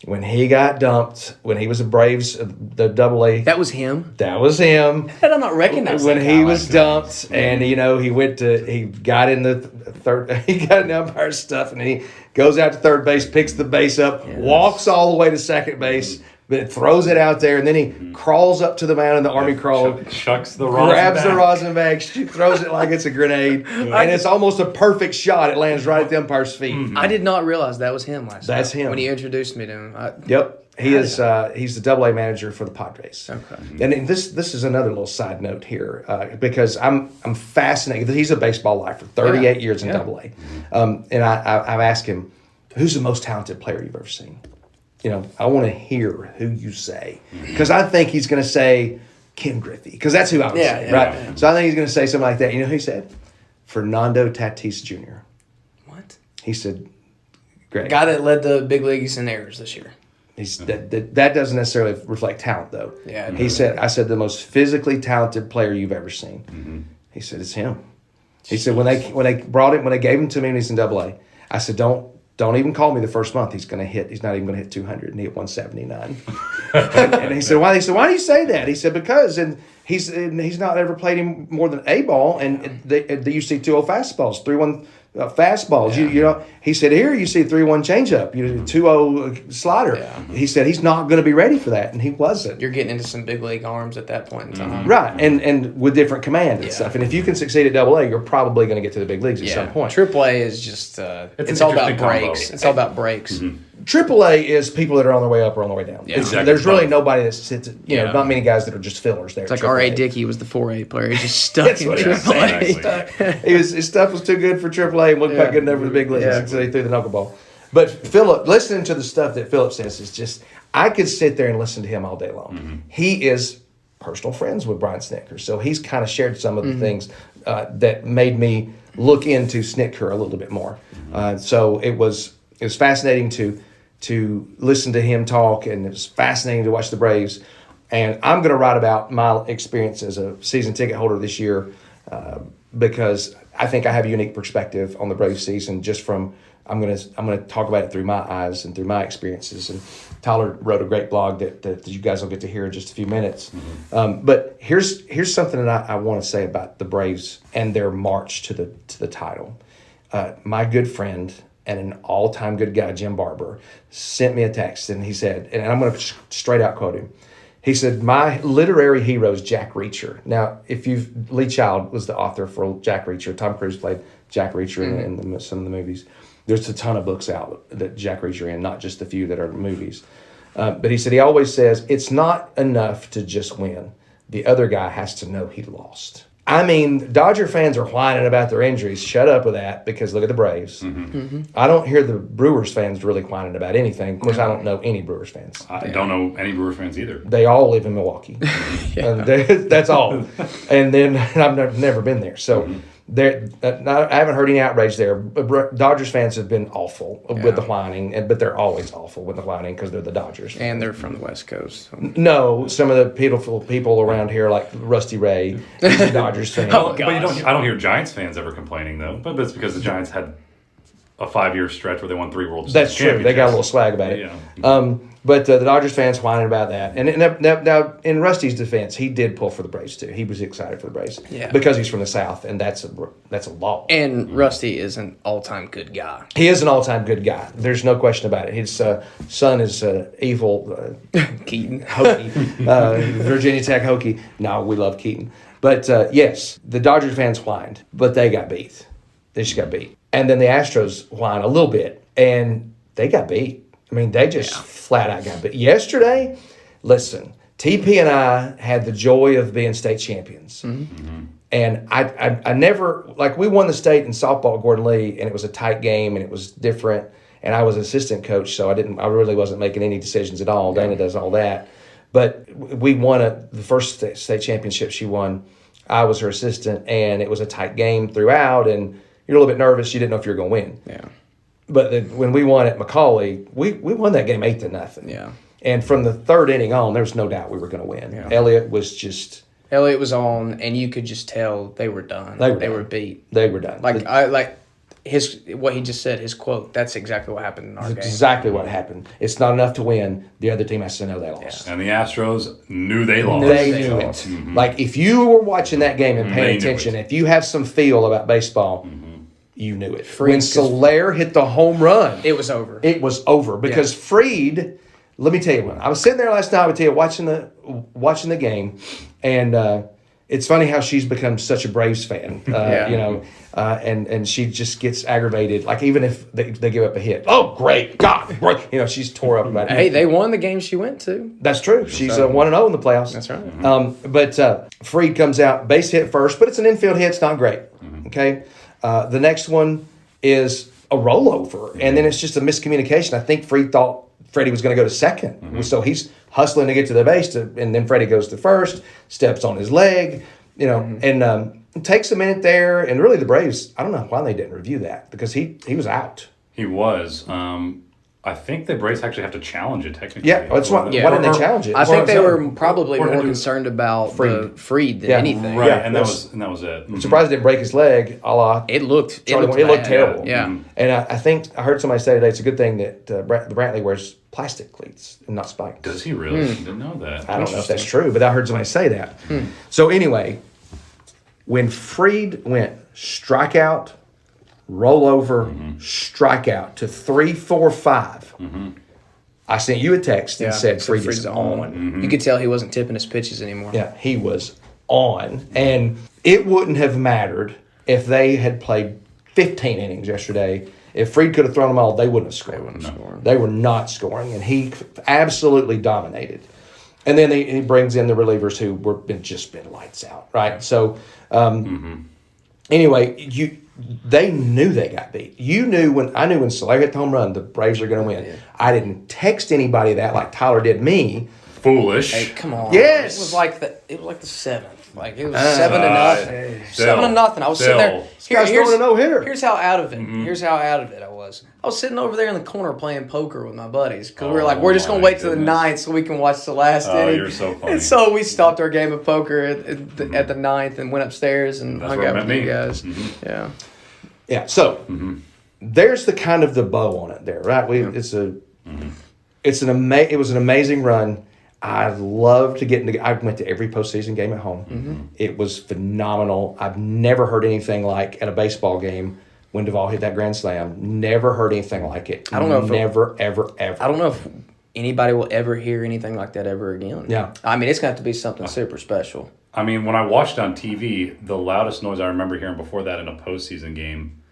When he got dumped, when he was a Braves, the Double-A. That was him? That was him. How did I not recognize When that he guy? was dumped, and he got in the third, he got in the umpire's stuff, and he goes out to third base, picks the base up, walks all the way to second base, but throws it out there, and then he crawls up to the mound in the Army crawl, Chucks the rosin grabs the back. rosin bag, throws it like it's a grenade, and it's almost a perfect shot. It lands right at the umpire's feet. I did not realize that was him last night. That's him. When he introduced me to him. Yep. He is. He's the Double-A manager for the Padres. Okay. And this is another little side note here because I'm fascinated. He's a baseball lifer, 38 years in Double-A, and I've asked him, "Who's the most talented player you've ever seen?" I want to hear who you say because I think he's going to say Ken Griffey because that's who I would say, right? Yeah. So I think he's going to say something like that. You know who he said? Fernando Tatis Jr. What? He said, "Great." Guy that led the big leagues in errors this year. That doesn't necessarily reflect talent, though. Yeah. I said the most physically talented player you've ever seen. He said it's him. He said when they gave him to me when he's in Double-A, I said don't even call me the first month. He's not even going to hit 200, and he hit 179. And he said why? He said why do you say that? He said because he's not ever played him more than a ball, and you see 2-0 fastballs, 3-1 fastballs. Yeah. He said here you see 3-1 changeup, 2-0 slider. Yeah. He said he's not going to be ready for that, and he wasn't. You're getting into some big league arms at that point in time. Right, and with different command and stuff. And if you can succeed at Double-A, you're probably going to get to the big leagues at some point. AAA is just it's an all about interesting combo. breaks. It's all about breaks. AAA is people that are on their way up or on their way down. Exactly. There's really nobody that sits. Yeah. Not many guys that are just fillers there. It's like R.A. Dickey was the 4A player. He's just stuck That's in what he was AAA. Exactly. His stuff was too good for AAA and wasn't quite good enough for the big leagues, so he threw the knuckleball. But Philip, listening to the stuff that Philip says is just, I could sit there and listen to him all day long. He is personal friends with Brian Snitker, so he's kind of shared some of the things that made me look into Snitker a little bit more. So it was fascinating to listen to him talk, and it was fascinating to watch the Braves. And I'm going to write about my experience as a season ticket holder this year because I think I have a unique perspective on the Braves season. Just from I'm going to talk about it through my eyes and through my experiences. And Tyler wrote a great blog that you guys will get to hear in just a few minutes. But here's something that I want to say about the Braves and their march to the title. My good friend and an all-time good guy, Jim Barber, sent me a text, and he said, and I'm going to straight out quote him. He said, my literary hero is Jack Reacher. Now, Lee Child was the author for Jack Reacher. Tom Cruise played Jack Reacher in some of the movies. There's a ton of books out that Jack Reacher in, not just the few that are movies. But he said he always says, it's not enough to just win. The other guy has to know he lost. I mean, Dodger fans are whining about their injuries. Shut up with that, because look at the Braves. I don't hear the Brewers fans really whining about anything. Of course, I don't know any Brewers fans. I don't know any Brewers fans either. They all live in Milwaukee. That's all. And then I've never been there. So I haven't heard any outrage there. Dodgers fans have been awful with the whining, but they're always awful with the whining because they're the Dodgers. And they're from the West Coast. So. No, some of the people around here, like Rusty Ray, is a Dodgers fan. But I don't hear Giants fans ever complaining, though. But that's because the Giants had a 5-year stretch where they won 3 World Series. That's true. They got a little swag about it. Yeah. But the Dodgers fans whining about that. And now, in Rusty's defense, he did pull for the Braves too. He was excited for the Braves because he's from the South, and that's a law. And Rusty is an all-time good guy. He is an all-time good guy. There's no question about it. His son is evil. Keaton. Hokie. Virginia Tech Hokie. No, we love Keaton. But yes, the Dodgers fans whined, but they got beat. They just got beat. And then the Astros whined a little bit, and they got beat. I mean, they just flat out got beat. Yesterday, listen, TP and I had the joy of being state champions. And I never, like, we won the state in softball at Gordon Lee, and it was a tight game, and it was different. And I was an assistant coach, so I really wasn't making any decisions at all. Dana does all that. But we won the first state championship she won. I was her assistant, and it was a tight game throughout, and you're a little bit nervous. You didn't know if you were going to win. Yeah. But when we won at Macaulay, we won that game 8-0. Yeah. And from the third inning on, there was no doubt we were going to win. Yeah. Elliott was on, and you could just tell they were done. They were beat. They were done. What he just said, his quote. That's exactly what happened in our game. Exactly what happened. It's not enough to win. The other team has to know they lost. Yeah. And the Astros knew they lost. They knew it. Like, if you were watching that game and paying attention, if you have some feel about baseball, you knew it. When Soler hit the home run, it was over. It was over because Fried. Let me tell you what. I was sitting there last night with you watching the game, and it's funny how she's become such a Braves fan. And she just gets aggravated. Like, even if they give up a hit, oh great God, great. She's tore up about it. Hey, they won the game she went to. That's true. She's 1-0 in the playoffs. That's right. But Fried comes out, base hit first, but it's an infield hit. It's not great. Okay. The next one is a rollover, and then it's just a miscommunication. I think Fried thought Freddie was going to go to second, so he's hustling to get to the base, and then Freddie goes to first, steps on his leg, and it takes a minute there. And really, the Braves, I don't know why they didn't review that, because he was out. He was. I think the Braves actually have to challenge it technically. Yeah, that's why. Why didn't they challenge it? I think they were probably more concerned about Fried than anything. Right, and that was it. I'm surprised it didn't break his leg. It looked terrible. Yeah. And I think I heard somebody say today it's a good thing that the Brantley wears plastic cleats and not spikes. Does he really? Didn't know that. I don't know if that's true, but I heard somebody say that. So anyway, when Fried went strikeout, rollover, strikeout to 3-4-5. I sent you a text and said Fried is on. You could tell he wasn't tipping his pitches anymore. Yeah, he was on. And it wouldn't have mattered if they had played 15 innings yesterday. If Fried could have thrown them all, they wouldn't have scored. They were not scoring, and he absolutely dominated. And then he brings in the relievers who were just been lights out, right? So anyway, they knew they got beat. I knew when Soler hit the home run, the Braves are going to win. Yeah. I didn't text anybody that like Tyler did me. Foolish. Hey, come on. Yes. It was like the seventh. Like, it was 7-0. 7-0. I was sitting there. Here's throwing a no-hitter. Here's how out of it. Here's how out of it I was. I was sitting over there in the corner playing poker with my buddies because we're just going to wait till the ninth so we can watch the last inning. You're so funny. And so we stopped our game of poker at the ninth and went upstairs and hung out with you guys. Yeah. Yeah. So there's the kind of the bow on it there, right? It was an amazing run. I love to get into. I went to every postseason game at home. It was phenomenal. I've never heard anything like at a baseball game when Duvall hit that grand slam. Never heard anything like it. I don't know. Ever. I don't know if anybody will ever hear anything like that ever again. Yeah. I mean, it's going to have to be something super special. I mean, when I watched on TV, the loudest noise I remember hearing before that in a postseason game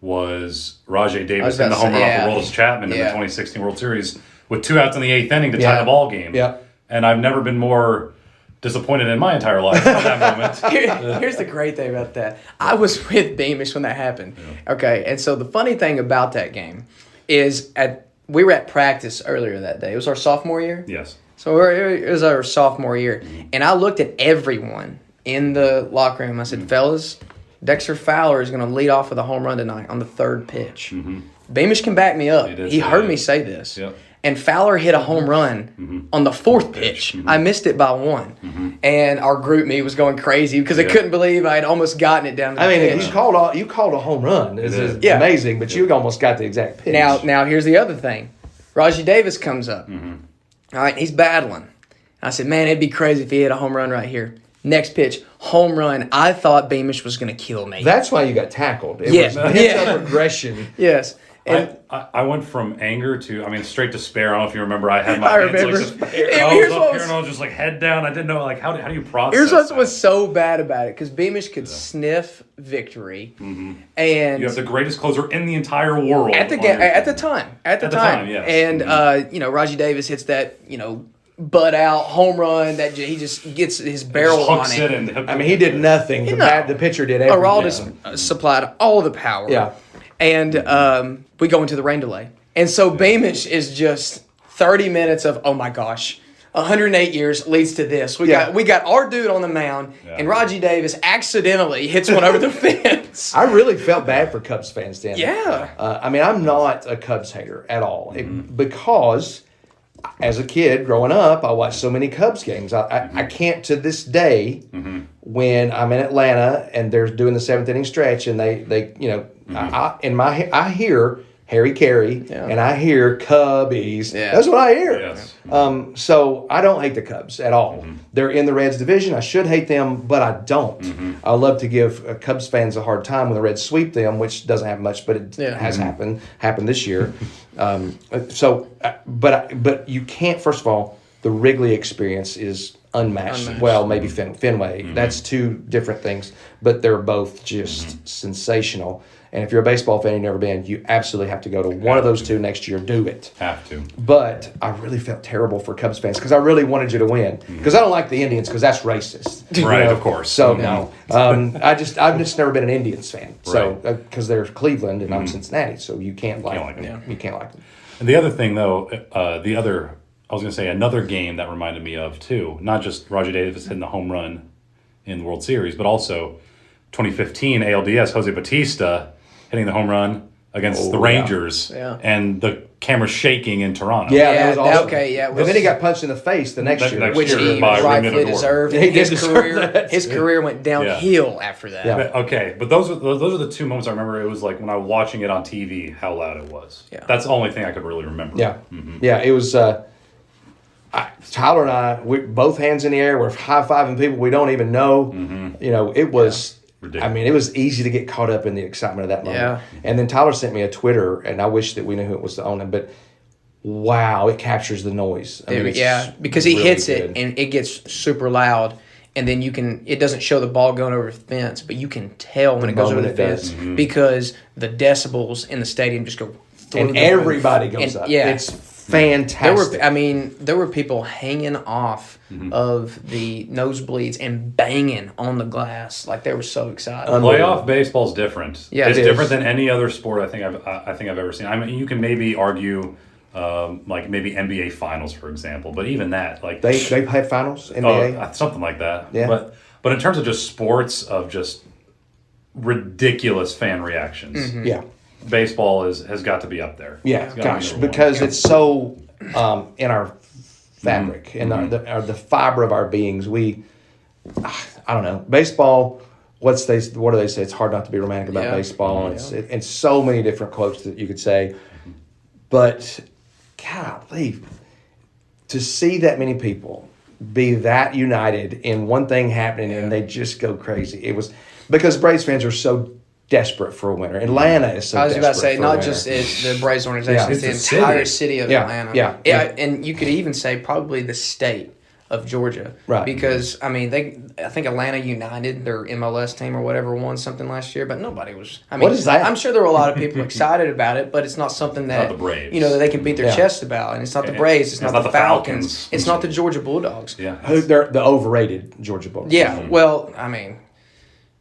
was Rajay Davis about in the to home say, run off yeah. of Aroldis Chapman in the Yeah. 2016 World Series with 2 outs in the 8th inning to Yeah. tie the ball game. Yeah. And I've never been more disappointed in my entire life at that moment. Here's the great thing about that. I was with Beamish when that happened. Okay, and so the funny thing about that game is we were at practice earlier that day. It was our sophomore year. Yes. So it was our sophomore year. And I looked at everyone in the locker room. I said, fellas, Dexter Fowler is going to lead off with a home run tonight on the 3rd pitch. Beamish can back me up. He heard me say this. Yep. And Fowler hit a home run on the 4th pitch. I missed it by 1. And our group me was going crazy because they couldn't believe I had almost gotten it down to the pitch. You called a home run. It's amazing, but you almost got the exact pitch. Now here's the other thing. Rajay Davis comes up. All right, he's battling. I said, man, it'd be crazy if he hit a home run right here. Next pitch, home run. I thought Beamish was going to kill me. That's why you got tackled. It Yeah. was pitch-up aggression. Yes. And I went from anger to, straight despair. I don't know if you remember. I had my I hands remember. like this. Here's I was what up was- here and I was just like head down. I didn't know how do you process here's what that? was so bad about it, because Beamish could sniff victory. And You have the greatest closer in the entire world. at the on your at the team. time. At the time, yes. And Rajay Davis hits that, butt out home run that he just gets his barrel Just on hooks it. and He did nothing. The pitcher did everything. Aroldis supplied all the power. Yeah. And we go into the rain delay. And so Beamish is just 30 minutes of, oh my gosh, 108 years leads to this. We got our dude on the mound, and Rajay Davis accidentally hits one over the fence. I really felt bad for Cubs fans then. Yeah. I'm not a Cubs hater at all because as a kid growing up, I watched so many Cubs games. I can't to this day when I'm in Atlanta and they're doing the 7th inning stretch and I hear Harry Carey and I hear Cubbies. Yeah. That's what I hear. Yes. So I don't hate the Cubs at all. They're in the Reds division. I should hate them, but I don't. I love to give Cubs fans a hard time when the Reds sweep them, which doesn't happen much, but it has happened this year. But you can't. First of all, the Wrigley experience is unmatched. Well, maybe Fenway. That's 2 different things, but they're both just sensational. And if you're a baseball fan, you've never been, you absolutely have to go to one of those 2 next year. Do it. Have to. But I really felt terrible for Cubs fans because I really wanted you to win. Because I don't like the Indians because that's racist. Right, of course. So no, I've just never been an Indians fan. So because they're Cleveland and I'm Cincinnati, so you can't like them. You can't like them. And the other thing, though, I was going to say another game that reminded me of, too, not just Rajay Davis hitting the home run in the World Series, but also 2015 ALDS, Jose Bautista hitting the home run against the Rangers and the camera shaking in Toronto. Yeah, that was awesome. But then he got punched in the face the next year. next Which year he by rightfully Ring of the deserved. He did His deserve that. His career went downhill after that. Yeah. Okay, but those are the 2 moments I remember. It was like when I was watching it on TV, how loud it was. Yeah. That's the only thing I could really remember. Yeah, yeah. It was Tyler and I. Both hands in the air. We're high-fiving people we don't even know. It was. Ridiculous. It was easy to get caught up in the excitement of that moment. Yeah. And then Tyler sent me a Twitter, and I wish that we knew who it was to own it, but wow, it captures the noise. Because he really hits good. it and it gets super loud, and then it doesn't show the ball going over the fence, but you can tell when it goes over the moment it fence does. because the decibels in the stadium just go through And the everybody roof. goes And- up. Yeah. It's fantastic. There were people hanging off of the nosebleeds and banging on the glass like they were so excited. Playoff baseball is different. Yeah, it's it different is. than any other sport I think I've ever seen. You can maybe argue like maybe NBA Finals, for example, but even that, like they had finals NBA. something like that. Yeah. But in terms of just sports of just ridiculous fan reactions, Yeah. baseball has got to be up there. Yeah, It's gotta be gosh, number one. because it's so in our fabric, in the fiber of our beings. I don't know, baseball. What do they say? It's hard not to be romantic about baseball. And so many different quotes that you could say, but golly, to see that many people be that united in one thing happening and they just go crazy. It was because Braves fans are so desperate for a winner. Atlanta is so desperate. I was about to say, for a not winner. just is the Braves organization, Yeah. it's the It's the entire city. city of Yeah, Atlanta. yeah. And you could even say probably the state of Georgia. Right. Because, I mean, I think Atlanta United, their MLS team or whatever, won something last year, but nobody was. I mean, What is that? I'm sure there were a lot of people excited about it, but it's not something that, not the Braves. that they can beat their Yeah. chest about. And it's not the Braves, it's not the Falcons, it's not the Georgia Bulldogs. Yeah. They're the overrated Georgia Bulldogs. Yeah, well, I mean,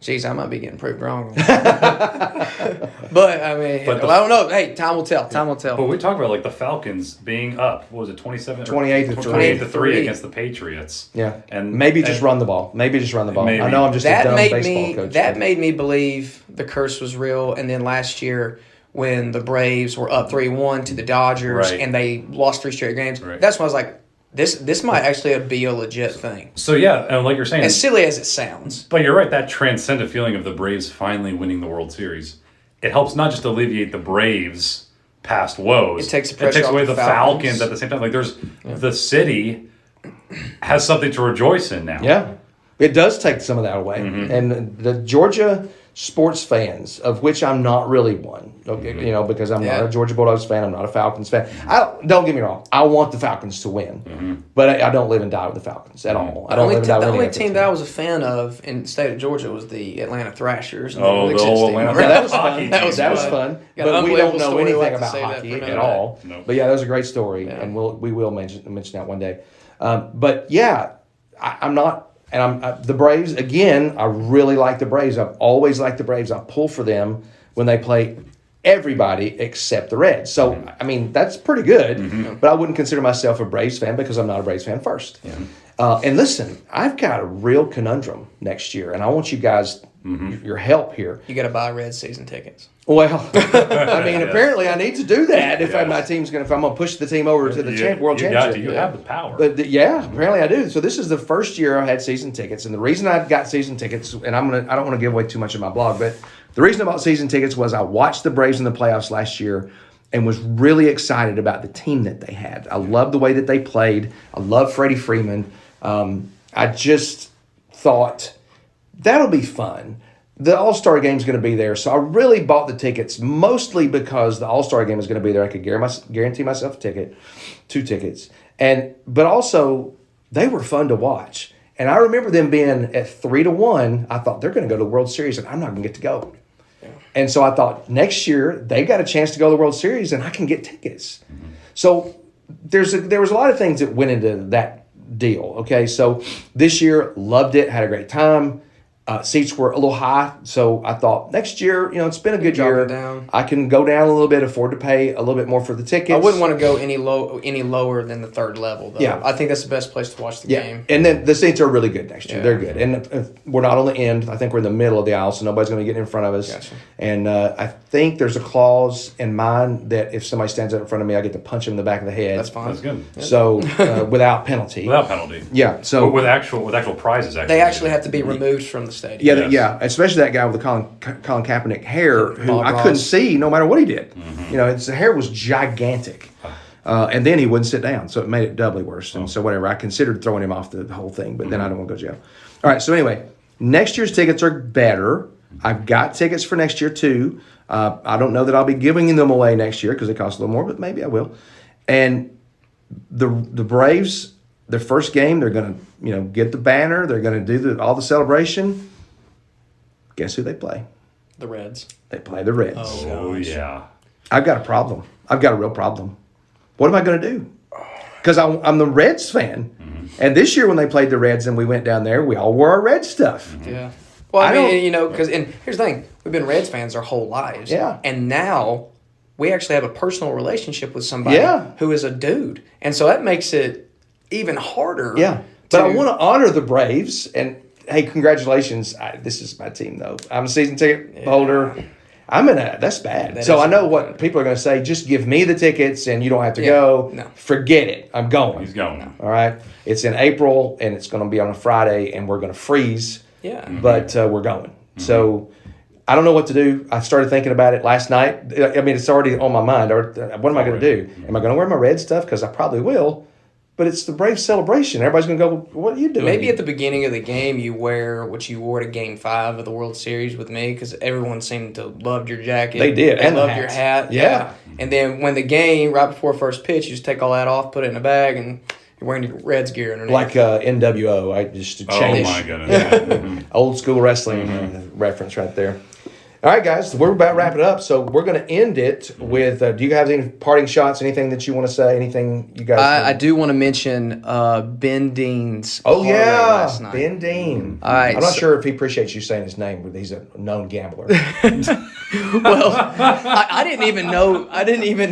geez, I might be getting proved wrong. But, I mean, But I don't know. Hey, time will tell. Time will tell. But we talk about like the Falcons being up. What was it, 27? 28 to 28 to 3 3 against the Patriots. Yeah. And Maybe just run the ball. Maybe just run the ball. Maybe. I know I'm just a dumb baseball coach. That made me believe the curse was real. And then last year, when the Braves were up 3-1 to the Dodgers Right. and they lost 3 straight games, Right. that's when I was like, this might actually be a legit thing. So yeah, and like you're saying, As silly as it sounds. but you're right. That transcendent feeling of the Braves finally winning the World Series, it helps not just alleviate the Braves' past woes. It takes the pressure off away the the Falcons at the same time. Like the city has something to rejoice in now. Yeah. It does take some of that away. And the Georgia sports fans, of which I'm not really one, okay, because I'm not a Georgia Bulldogs fan, I'm not a Falcons fan. Don't get me wrong, I want the Falcons to win, but I don't live and die with the Falcons at all. I don't live and die with The any only other team that I was a fan of in the state of Georgia was the Atlanta Thrashers. And Oh, the the old Atlanta Yeah, that was fun. Hockey That was team. fun. Got an But we don't unbelievable know story. anything We'll have to about say that hockey for at another all. day. No. But yeah, that was a great story, and we will mention that one day. But yeah, I'm not. And the Braves, again, I really like the Braves. I've always liked the Braves. I pull for them when they play everybody except the Reds. So, I mean, that's pretty good. But I wouldn't consider myself a Braves fan because I'm not a Braves fan first. And listen, I've got a real conundrum next year, and I want you guys, your help here. You got to buy Red season tickets. Well, I mean, apparently I need to do that if my team's if I'm going to push the team over to the World Championship. You have the power. But apparently I do. So this is the first year I had season tickets, and the reason I got season tickets, and I don't want to give away too much of my blog, but the reason I bought season tickets was I watched the Braves in the playoffs last year and was really excited about the team that they had. I loved the way that they played. I love Freddie Freeman. I just thought that'll be fun. The All-Star game is going to be there, so I really bought the tickets mostly because the All-Star game is going to be there. I could guarantee myself a ticket, 2 tickets, but also they were fun to watch. And I remember them being at 3-1. I thought they're going to go to the World Series, and I'm not going to get to go. Yeah. And so I thought next year they got a chance to go to the World Series, and I can get tickets. So there was a lot of things that went into that deal. Okay, so this year loved it, had a great time. Seats were a little high, so I thought next year, it's been a good Drop year. it down. I can go down a little bit, afford to pay a little bit more for the tickets. I wouldn't want to go any lower than the third level, though. Yeah. I think that's the best place to watch the game. And then the seats are really good next year. Yeah. They're good. And we're not on the end. I think we're in the middle of the aisle, so nobody's going to get in front of us. Gotcha. And I think there's a clause in mine that if somebody stands up in front of me, I get to punch him in the back of the head. That's fine. That's good. So without penalty. Without penalty. Yeah. So But with actual prizes, They actually have to be removed from the stadium. Yeah, Yes. yeah, especially that guy with the Colin Kaepernick hair, who Bob I Ross. couldn't see no matter what he did. His hair was gigantic, and then he wouldn't sit down, so it made it doubly worse. And so whatever, I considered throwing him off the whole thing, but then I don't want to go to jail. All right, so anyway, next year's tickets are better. I've got tickets for next year too. I don't know that I'll be giving them away next year because they cost a little more, but maybe I will. And the Braves, their first game, they're going to get the banner. They're going to do all the celebration. Guess who they play? The Reds. They play the Reds. Oh, yeah. I've got a problem. I've got a real problem. What am I going to do? Because I'm the Reds fan. And this year when they played the Reds and we went down there, we all wore our Red stuff. Yeah. Well, I don't- mean, because here's the thing: we've been Reds fans our whole lives. Yeah. And now we actually have a personal relationship with somebody Yeah. who is a dude, and so that makes it even harder. Yeah. But I want to honor the Braves. And, hey, congratulations. This is my team, though. I'm a season ticket holder. That's bad. That So is I know bad. what people are going to say. Just give me the tickets and you don't have to Yeah. go. No. Forget it. I'm going. He's going. All right. It's in April and it's going to be on a Friday and we're going to freeze. Yeah. But we're going. So I don't know what to do. I started thinking about it last night. I mean, it's already on my mind. Or what am I going to do? Am I going to wear my red stuff? Because I probably will. But it's the Braves celebration. Everybody's going to go, what are you doing? Maybe at the beginning of the game you wear what you wore to Game 5 of the World Series with me because everyone seemed to love your jacket. They did, They and the loved your hats. hat. Yeah. And then when the game, right before first pitch, you just take all that off, put it in a bag, and wearing your Reds gear underneath. Like NWO. I just to change. Oh my goodness. Yeah. Old school wrestling reference right there. All right, guys, we're about to wrap it up. So we're going to end it with, do you have any parting shots, anything that you want to say, anything you guys I do want to mention Ben Dean's parlay last night. Ben Dean. All right, I'm not sure if he appreciates you saying his name, but he's a known gambler. Well, I didn't even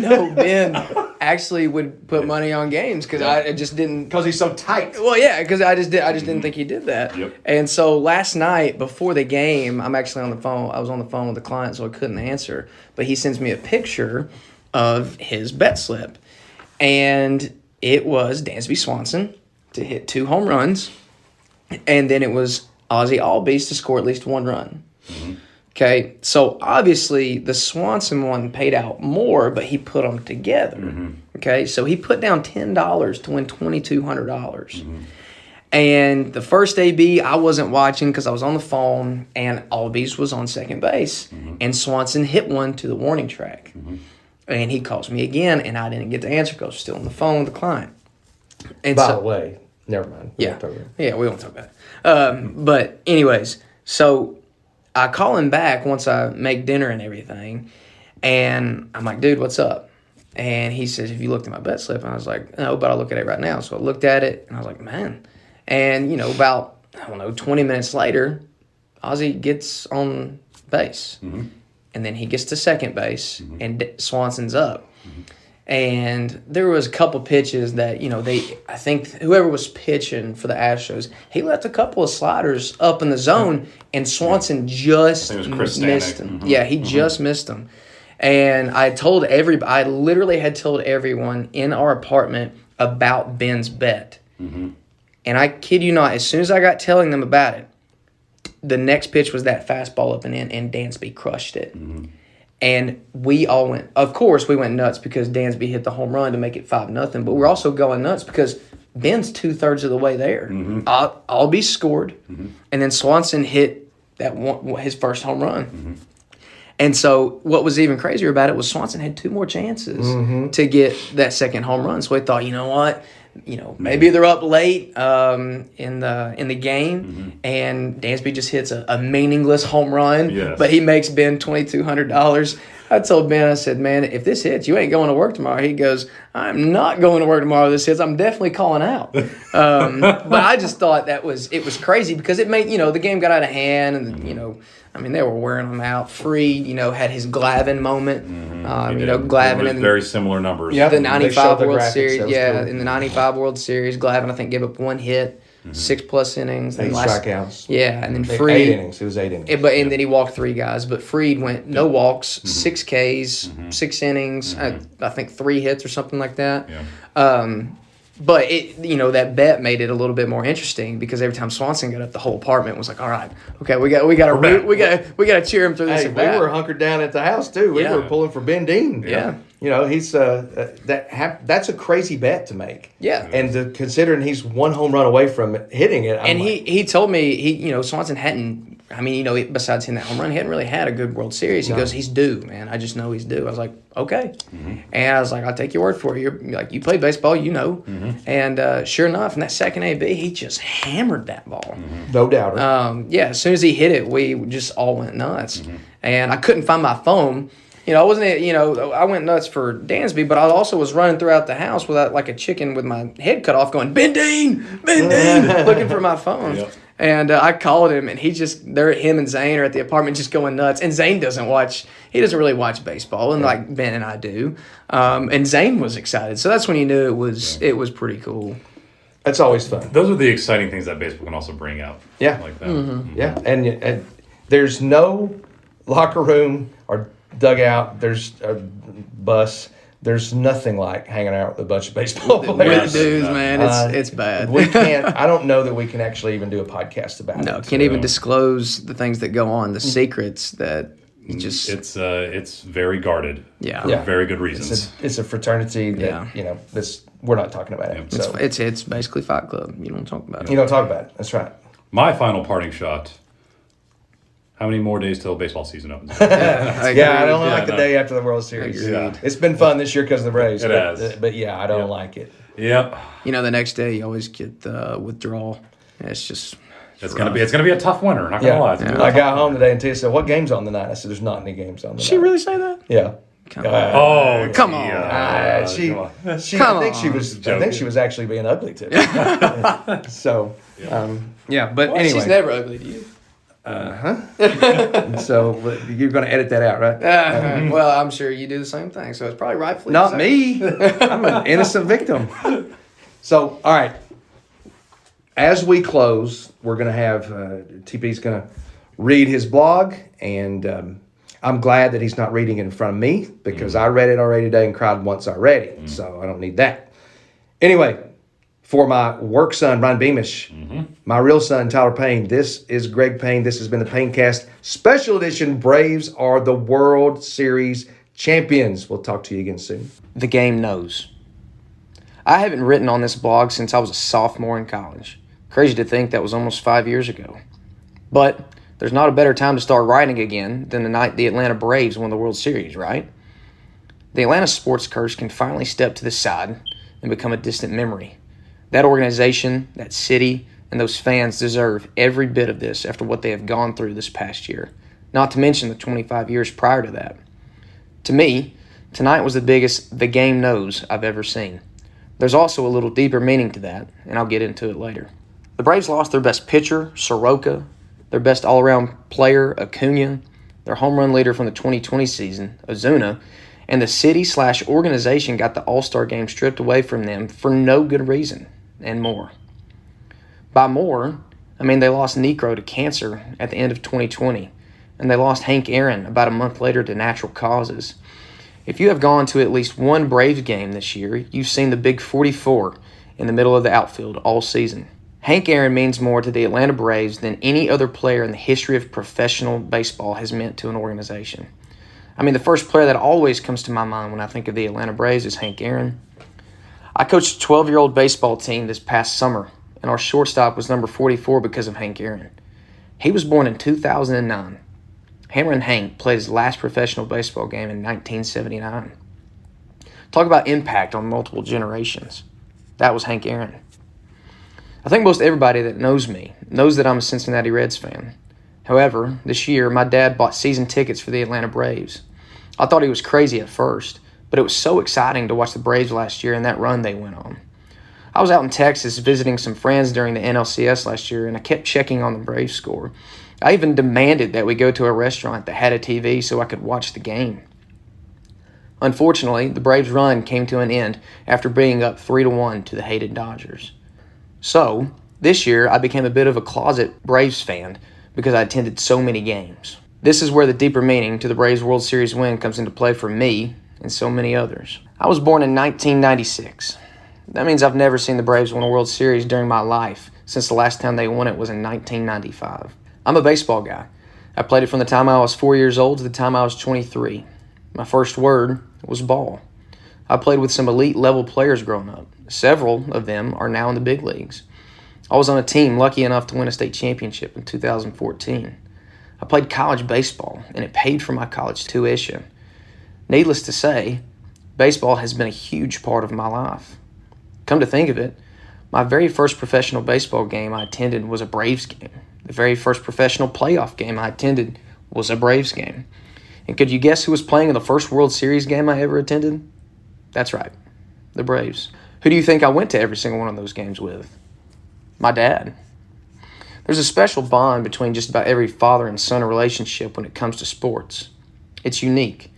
know Ben actually would put money on games because I just didn't. Because he's so tight. Well, yeah, because I just didn't think he did that. Yep. And so last night before the game, I'm actually on the phone. I was on the phone with the client, so I couldn't answer. But he sends me a picture of his bet slip, and it was Dansby Swanson to hit 2 home runs, and then it was Ozzie Albies to score at least 1 run. Mm-hmm. Okay, so obviously the Swanson one paid out more, but he put them together. Mm-hmm. Okay, so he put down $10 to win $2,200. Mm-hmm. And the first AB, I wasn't watching because I was on the phone, and Albies was on second base, and Swanson hit one to the warning track. Mm-hmm. And he calls me again, and I didn't get to answer because I was still on the phone with the client. And By the way, never mind. We won't talk about it. But anyways, so I call him back once I make dinner and everything, and I'm like, dude, what's up? And he says, have you looked at my bet slip? And I was like, no, but I'll look at it right now. So I looked at it, and I was like, man. And, about, 20 minutes later, Ozzie gets on base. Mm-hmm. And then he gets to second base, and Swanson's up. Mm-hmm. And there was a couple pitches that, I think whoever was pitching for the Astros, he left a couple of sliders up in the zone, and Swanson just missed him. Mm-hmm. Yeah, he just missed him. And I literally had told everyone in our apartment about Ben's bet. Mm-hmm. And I kid you not, as soon as I got telling them about it, the next pitch was that fastball up and in, and Dansby crushed it. Mm-hmm. And we all went, of course, we went nuts because Dansby hit the home run to make it 5-0. But we're also going nuts because Ben's 2/3 of the way there. Mm-hmm. Albie scored, and then Swanson hit his first home run. Mm-hmm. And so what was even crazier about it was Swanson had 2 more chances to get that second home run. So we thought, you know what? Maybe they're up late in the game, and Dansby just hits a meaningless home run, but he makes Ben $2,200. I told Ben, I said, man, if this hits, you ain't going to work tomorrow. He goes, I'm not going to work tomorrow. This hits. I'm definitely calling out. But I just thought it was crazy because it made, the game got out of hand, and they were wearing them out. Fried, had his Glavine moment. Glavine and very similar numbers. Yeah, the 95 World Series. Yeah, cool. In the 95 World Series, Glavine I think gave up 1 hit, 6+ innings, 8 strikeouts. Yeah, and then Fried 8 innings. It was 8 innings. And then he walked 3 guys. But Fried went no walks, 6 Ks, 6 innings. I think 3 hits or something like that. Yeah. But that bet made it a little bit more interesting because every time Swanson got up, the whole apartment was like, "All right, okay, we got to cheer him through this." Hey, we were hunkered down at the house too. We were pulling for Ben Dean. Yeah, he's that's a crazy bet to make. Yeah, and considering he's 1 home run away from hitting it, he told me Swanson hadn't. Besides hitting that home run, he hadn't really had a good World Series. He goes, he's due, man. I just know he's due. I was like, okay. Mm-hmm. And I was like, I'll take your word for it. You play baseball, And sure enough, in that second AB, he just hammered that ball. Mm-hmm. No doubt. As soon as he hit it, we just all went nuts. Mm-hmm. And I couldn't find my phone. I went nuts for Dansby, but I also was running throughout the house without like a chicken with my head cut off going, Ben Dean, looking for my phone. Yep. And I called him, and him and Zane are at the apartment just going nuts. And Zane doesn't really watch baseball, and like Ben and I do. And Zane was excited, so that's when he knew it was pretty cool. That's always fun. Those are the exciting things that baseball can also bring out. Yeah, like that. Mm-hmm. Yeah, and there's no locker room or dugout. There's a bus. There's nothing like hanging out with a bunch of baseball players. With dudes, man, it's bad. We can't. I don't know that we can actually even do a podcast about it. No, can't even disclose the things that go on, the secrets that just. It's very guarded. Yeah, for very good reasons. It's a fraternity that we're not talking about it. So. It's basically Fight Club. You don't talk about it. You don't talk about it. That's right. My final parting shot. How many more days till baseball season opens? I don't like the no. day after the World Series. Yeah. It's been fun this year because of the Braves. It has. But yeah, I don't like it. Yep. The next day you always get the withdrawal. And it's just It's gonna be a tough winter. Not gonna lie. It's gonna be a I tough got home today and Tia said, "What game's on tonight?" I said, "There's not any games on tonight." She really say that? Yeah. Come on. Oh, Come on. Tia. She, Come on. Come I think on. she was. I Joking. think she was actually being ugly to me. So, but Well, anyway, she's never ugly to you. so you're going to edit that out, right? Well, I'm sure you do the same thing, so it's probably rightfully Not so. me. I'm an innocent victim. So, all right. As we close, we're going to have TP's going to read his blog, and I'm glad that he's not reading it in front of me because I read it already today and cried once already, so I don't need that. Anyway, for my work son, Ryan Beamish, my real son, Tyler Payne, this is Greg Payne. This has been the Payncast Special Edition. Braves are the World Series champions. We'll talk to you again soon. The game knows. I haven't written on this blog since I was a sophomore in college. Crazy to think that was almost 5 years ago. But there's not a better time to start writing again than the night the Atlanta Braves won the World Series, right? The Atlanta sports curse can finally step to the side and become a distant memory. That organization, that city, and those fans deserve every bit of this after what they have gone through this past year, not to mention the 25 years prior to that. To me, tonight was the biggest the game knows I've ever seen. There's also a little deeper meaning to that, and I'll get into it later. The Braves lost their best pitcher, Soroka, their best all-around player, Acuña, their home run leader from the 2020 season, Ozuna, and the city/organization got the All-Star game stripped away from them for no good reason, and more. By more, I mean they lost Necro to cancer at the end of 2020, and they lost Hank Aaron about a month later to natural causes. If you have gone to at least one Braves game this year, you've seen the big 44 in the middle of the outfield all season. Hank Aaron means more to the Atlanta Braves than any other player in the history of professional baseball has meant to an organization. I mean, the first player that always comes to my mind when I think of the Atlanta Braves is Hank Aaron. I coached a 12-year-old baseball team this past summer, and our shortstop was number 44 because of Hank Aaron. He was born in 2009. Hammerin' Hank played his last professional baseball game in 1979. Talk about impact on multiple generations. That was Hank Aaron. I think most everybody that knows me knows that I'm a Cincinnati Reds fan. However, this year, my dad bought season tickets for the Atlanta Braves. I thought he was crazy at first, but it was so exciting to watch the Braves last year and that run they went on. I was out in Texas visiting some friends during the NLCS last year, and I kept checking on the Braves score. I even demanded that we go to a restaurant that had a TV so I could watch the game. Unfortunately, the Braves' run came to an end after being up 3-1 to the hated Dodgers. So, this year, I became a bit of a closet Braves fan because I attended so many games. This is where the deeper meaning to the Braves World Series win comes into play for me and so many others. I was born in 1996. That means I've never seen the Braves win a World Series during my life, since the last time they won it was in 1995. I'm a baseball guy. I played it from the time I was 4 years old to the time I was 23. My first word was ball. I played with some elite level players growing up. Several of them are now in the big leagues. I was on a team lucky enough to win a state championship in 2014. I played college baseball, and it paid for my college tuition. Needless to say, baseball has been a huge part of my life. Come to think of it, my very first professional baseball game I attended was a Braves game. The very first professional playoff game I attended was a Braves game. And could you guess who was playing in the first World Series game I ever attended? That's right, the Braves. Who do you think I went to every single one of those games with? My dad. There's a special bond between just about every father and son relationship when it comes to sports. It's unique.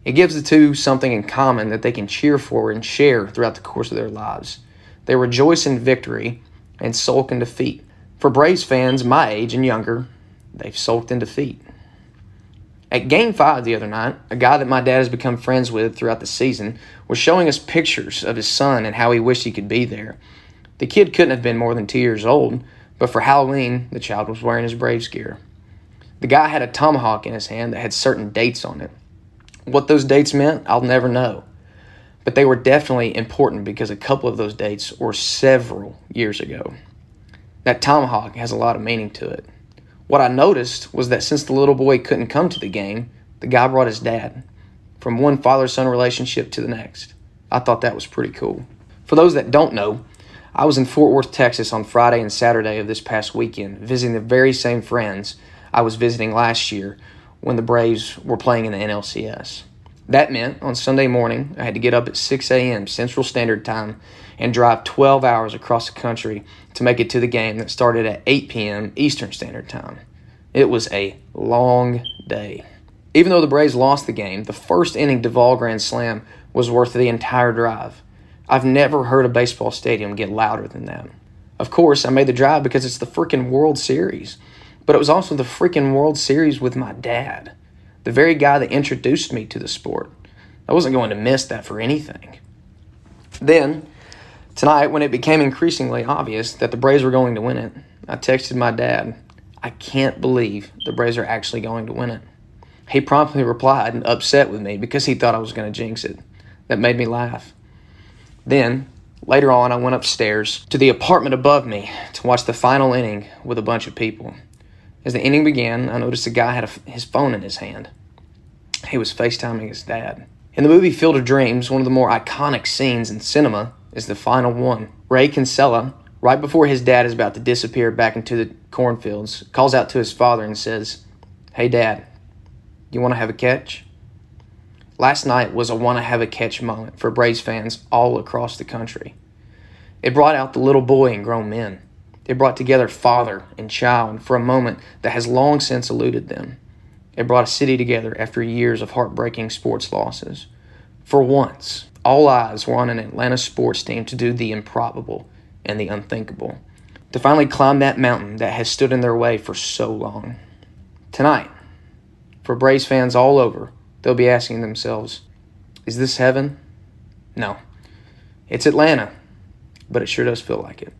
It gives the two something in common that they can cheer for and share throughout the course of their lives. They rejoice in victory and sulk in defeat. For Braves fans my age and younger, they've sulked in defeat. At Game 5 the other night, a guy that my dad has become friends with throughout the season was showing us pictures of his son and how he wished he could be there. The kid couldn't have been more than 2 years old, but for Halloween, the child was wearing his Braves gear. The guy had a tomahawk in his hand that had certain dates on it. What those dates meant, I'll never know. But they were definitely important because a couple of those dates were several years ago. That tomahawk has a lot of meaning to it. What I noticed was that since the little boy couldn't come to the game, the guy brought his dad, from one father-son relationship to the next. I thought that was pretty cool. For those that don't know, I was in Fort Worth, Texas on Friday and Saturday of this past weekend, visiting the very same friends I was visiting last year when the Braves were playing in the NLCS. That meant on Sunday morning, I had to get up at 6 a.m. Central Standard Time and drive 12 hours across the country to make it to the game that started at 8 p.m. Eastern Standard Time. It was a long day. Even though the Braves lost the game, the first inning Duvall Grand Slam was worth the entire drive. I've never heard a baseball stadium get louder than that. Of course, I made the drive because it's the freaking World Series. But it was also the freaking World Series with my dad, the very guy that introduced me to the sport. I wasn't going to miss that for anything. Then, tonight, when it became increasingly obvious that the Braves were going to win it, I texted my dad, "I can't believe the Braves are actually going to win it." He promptly replied, upset with me because he thought I was going to jinx it. That made me laugh. Then, later on, I went upstairs to the apartment above me to watch the final inning with a bunch of people. As the inning began, I noticed a guy had his phone in his hand. He was FaceTiming his dad. In the movie Field of Dreams, one of the more iconic scenes in cinema is the final one. Ray Kinsella, right before his dad is about to disappear back into the cornfields, calls out to his father and says, "Hey, Dad, you want to have a catch?" Last night was a want-to-have-a-catch moment for Braves fans all across the country. It brought out the little boy and grown men. It brought together father and child for a moment that has long since eluded them. It brought a city together after years of heartbreaking sports losses. For once, all eyes were on an Atlanta sports team to do the improbable and the unthinkable, to finally climb that mountain that has stood in their way for so long. Tonight, for Braves fans all over, they'll be asking themselves, is this heaven? No. It's Atlanta, but it sure does feel like it.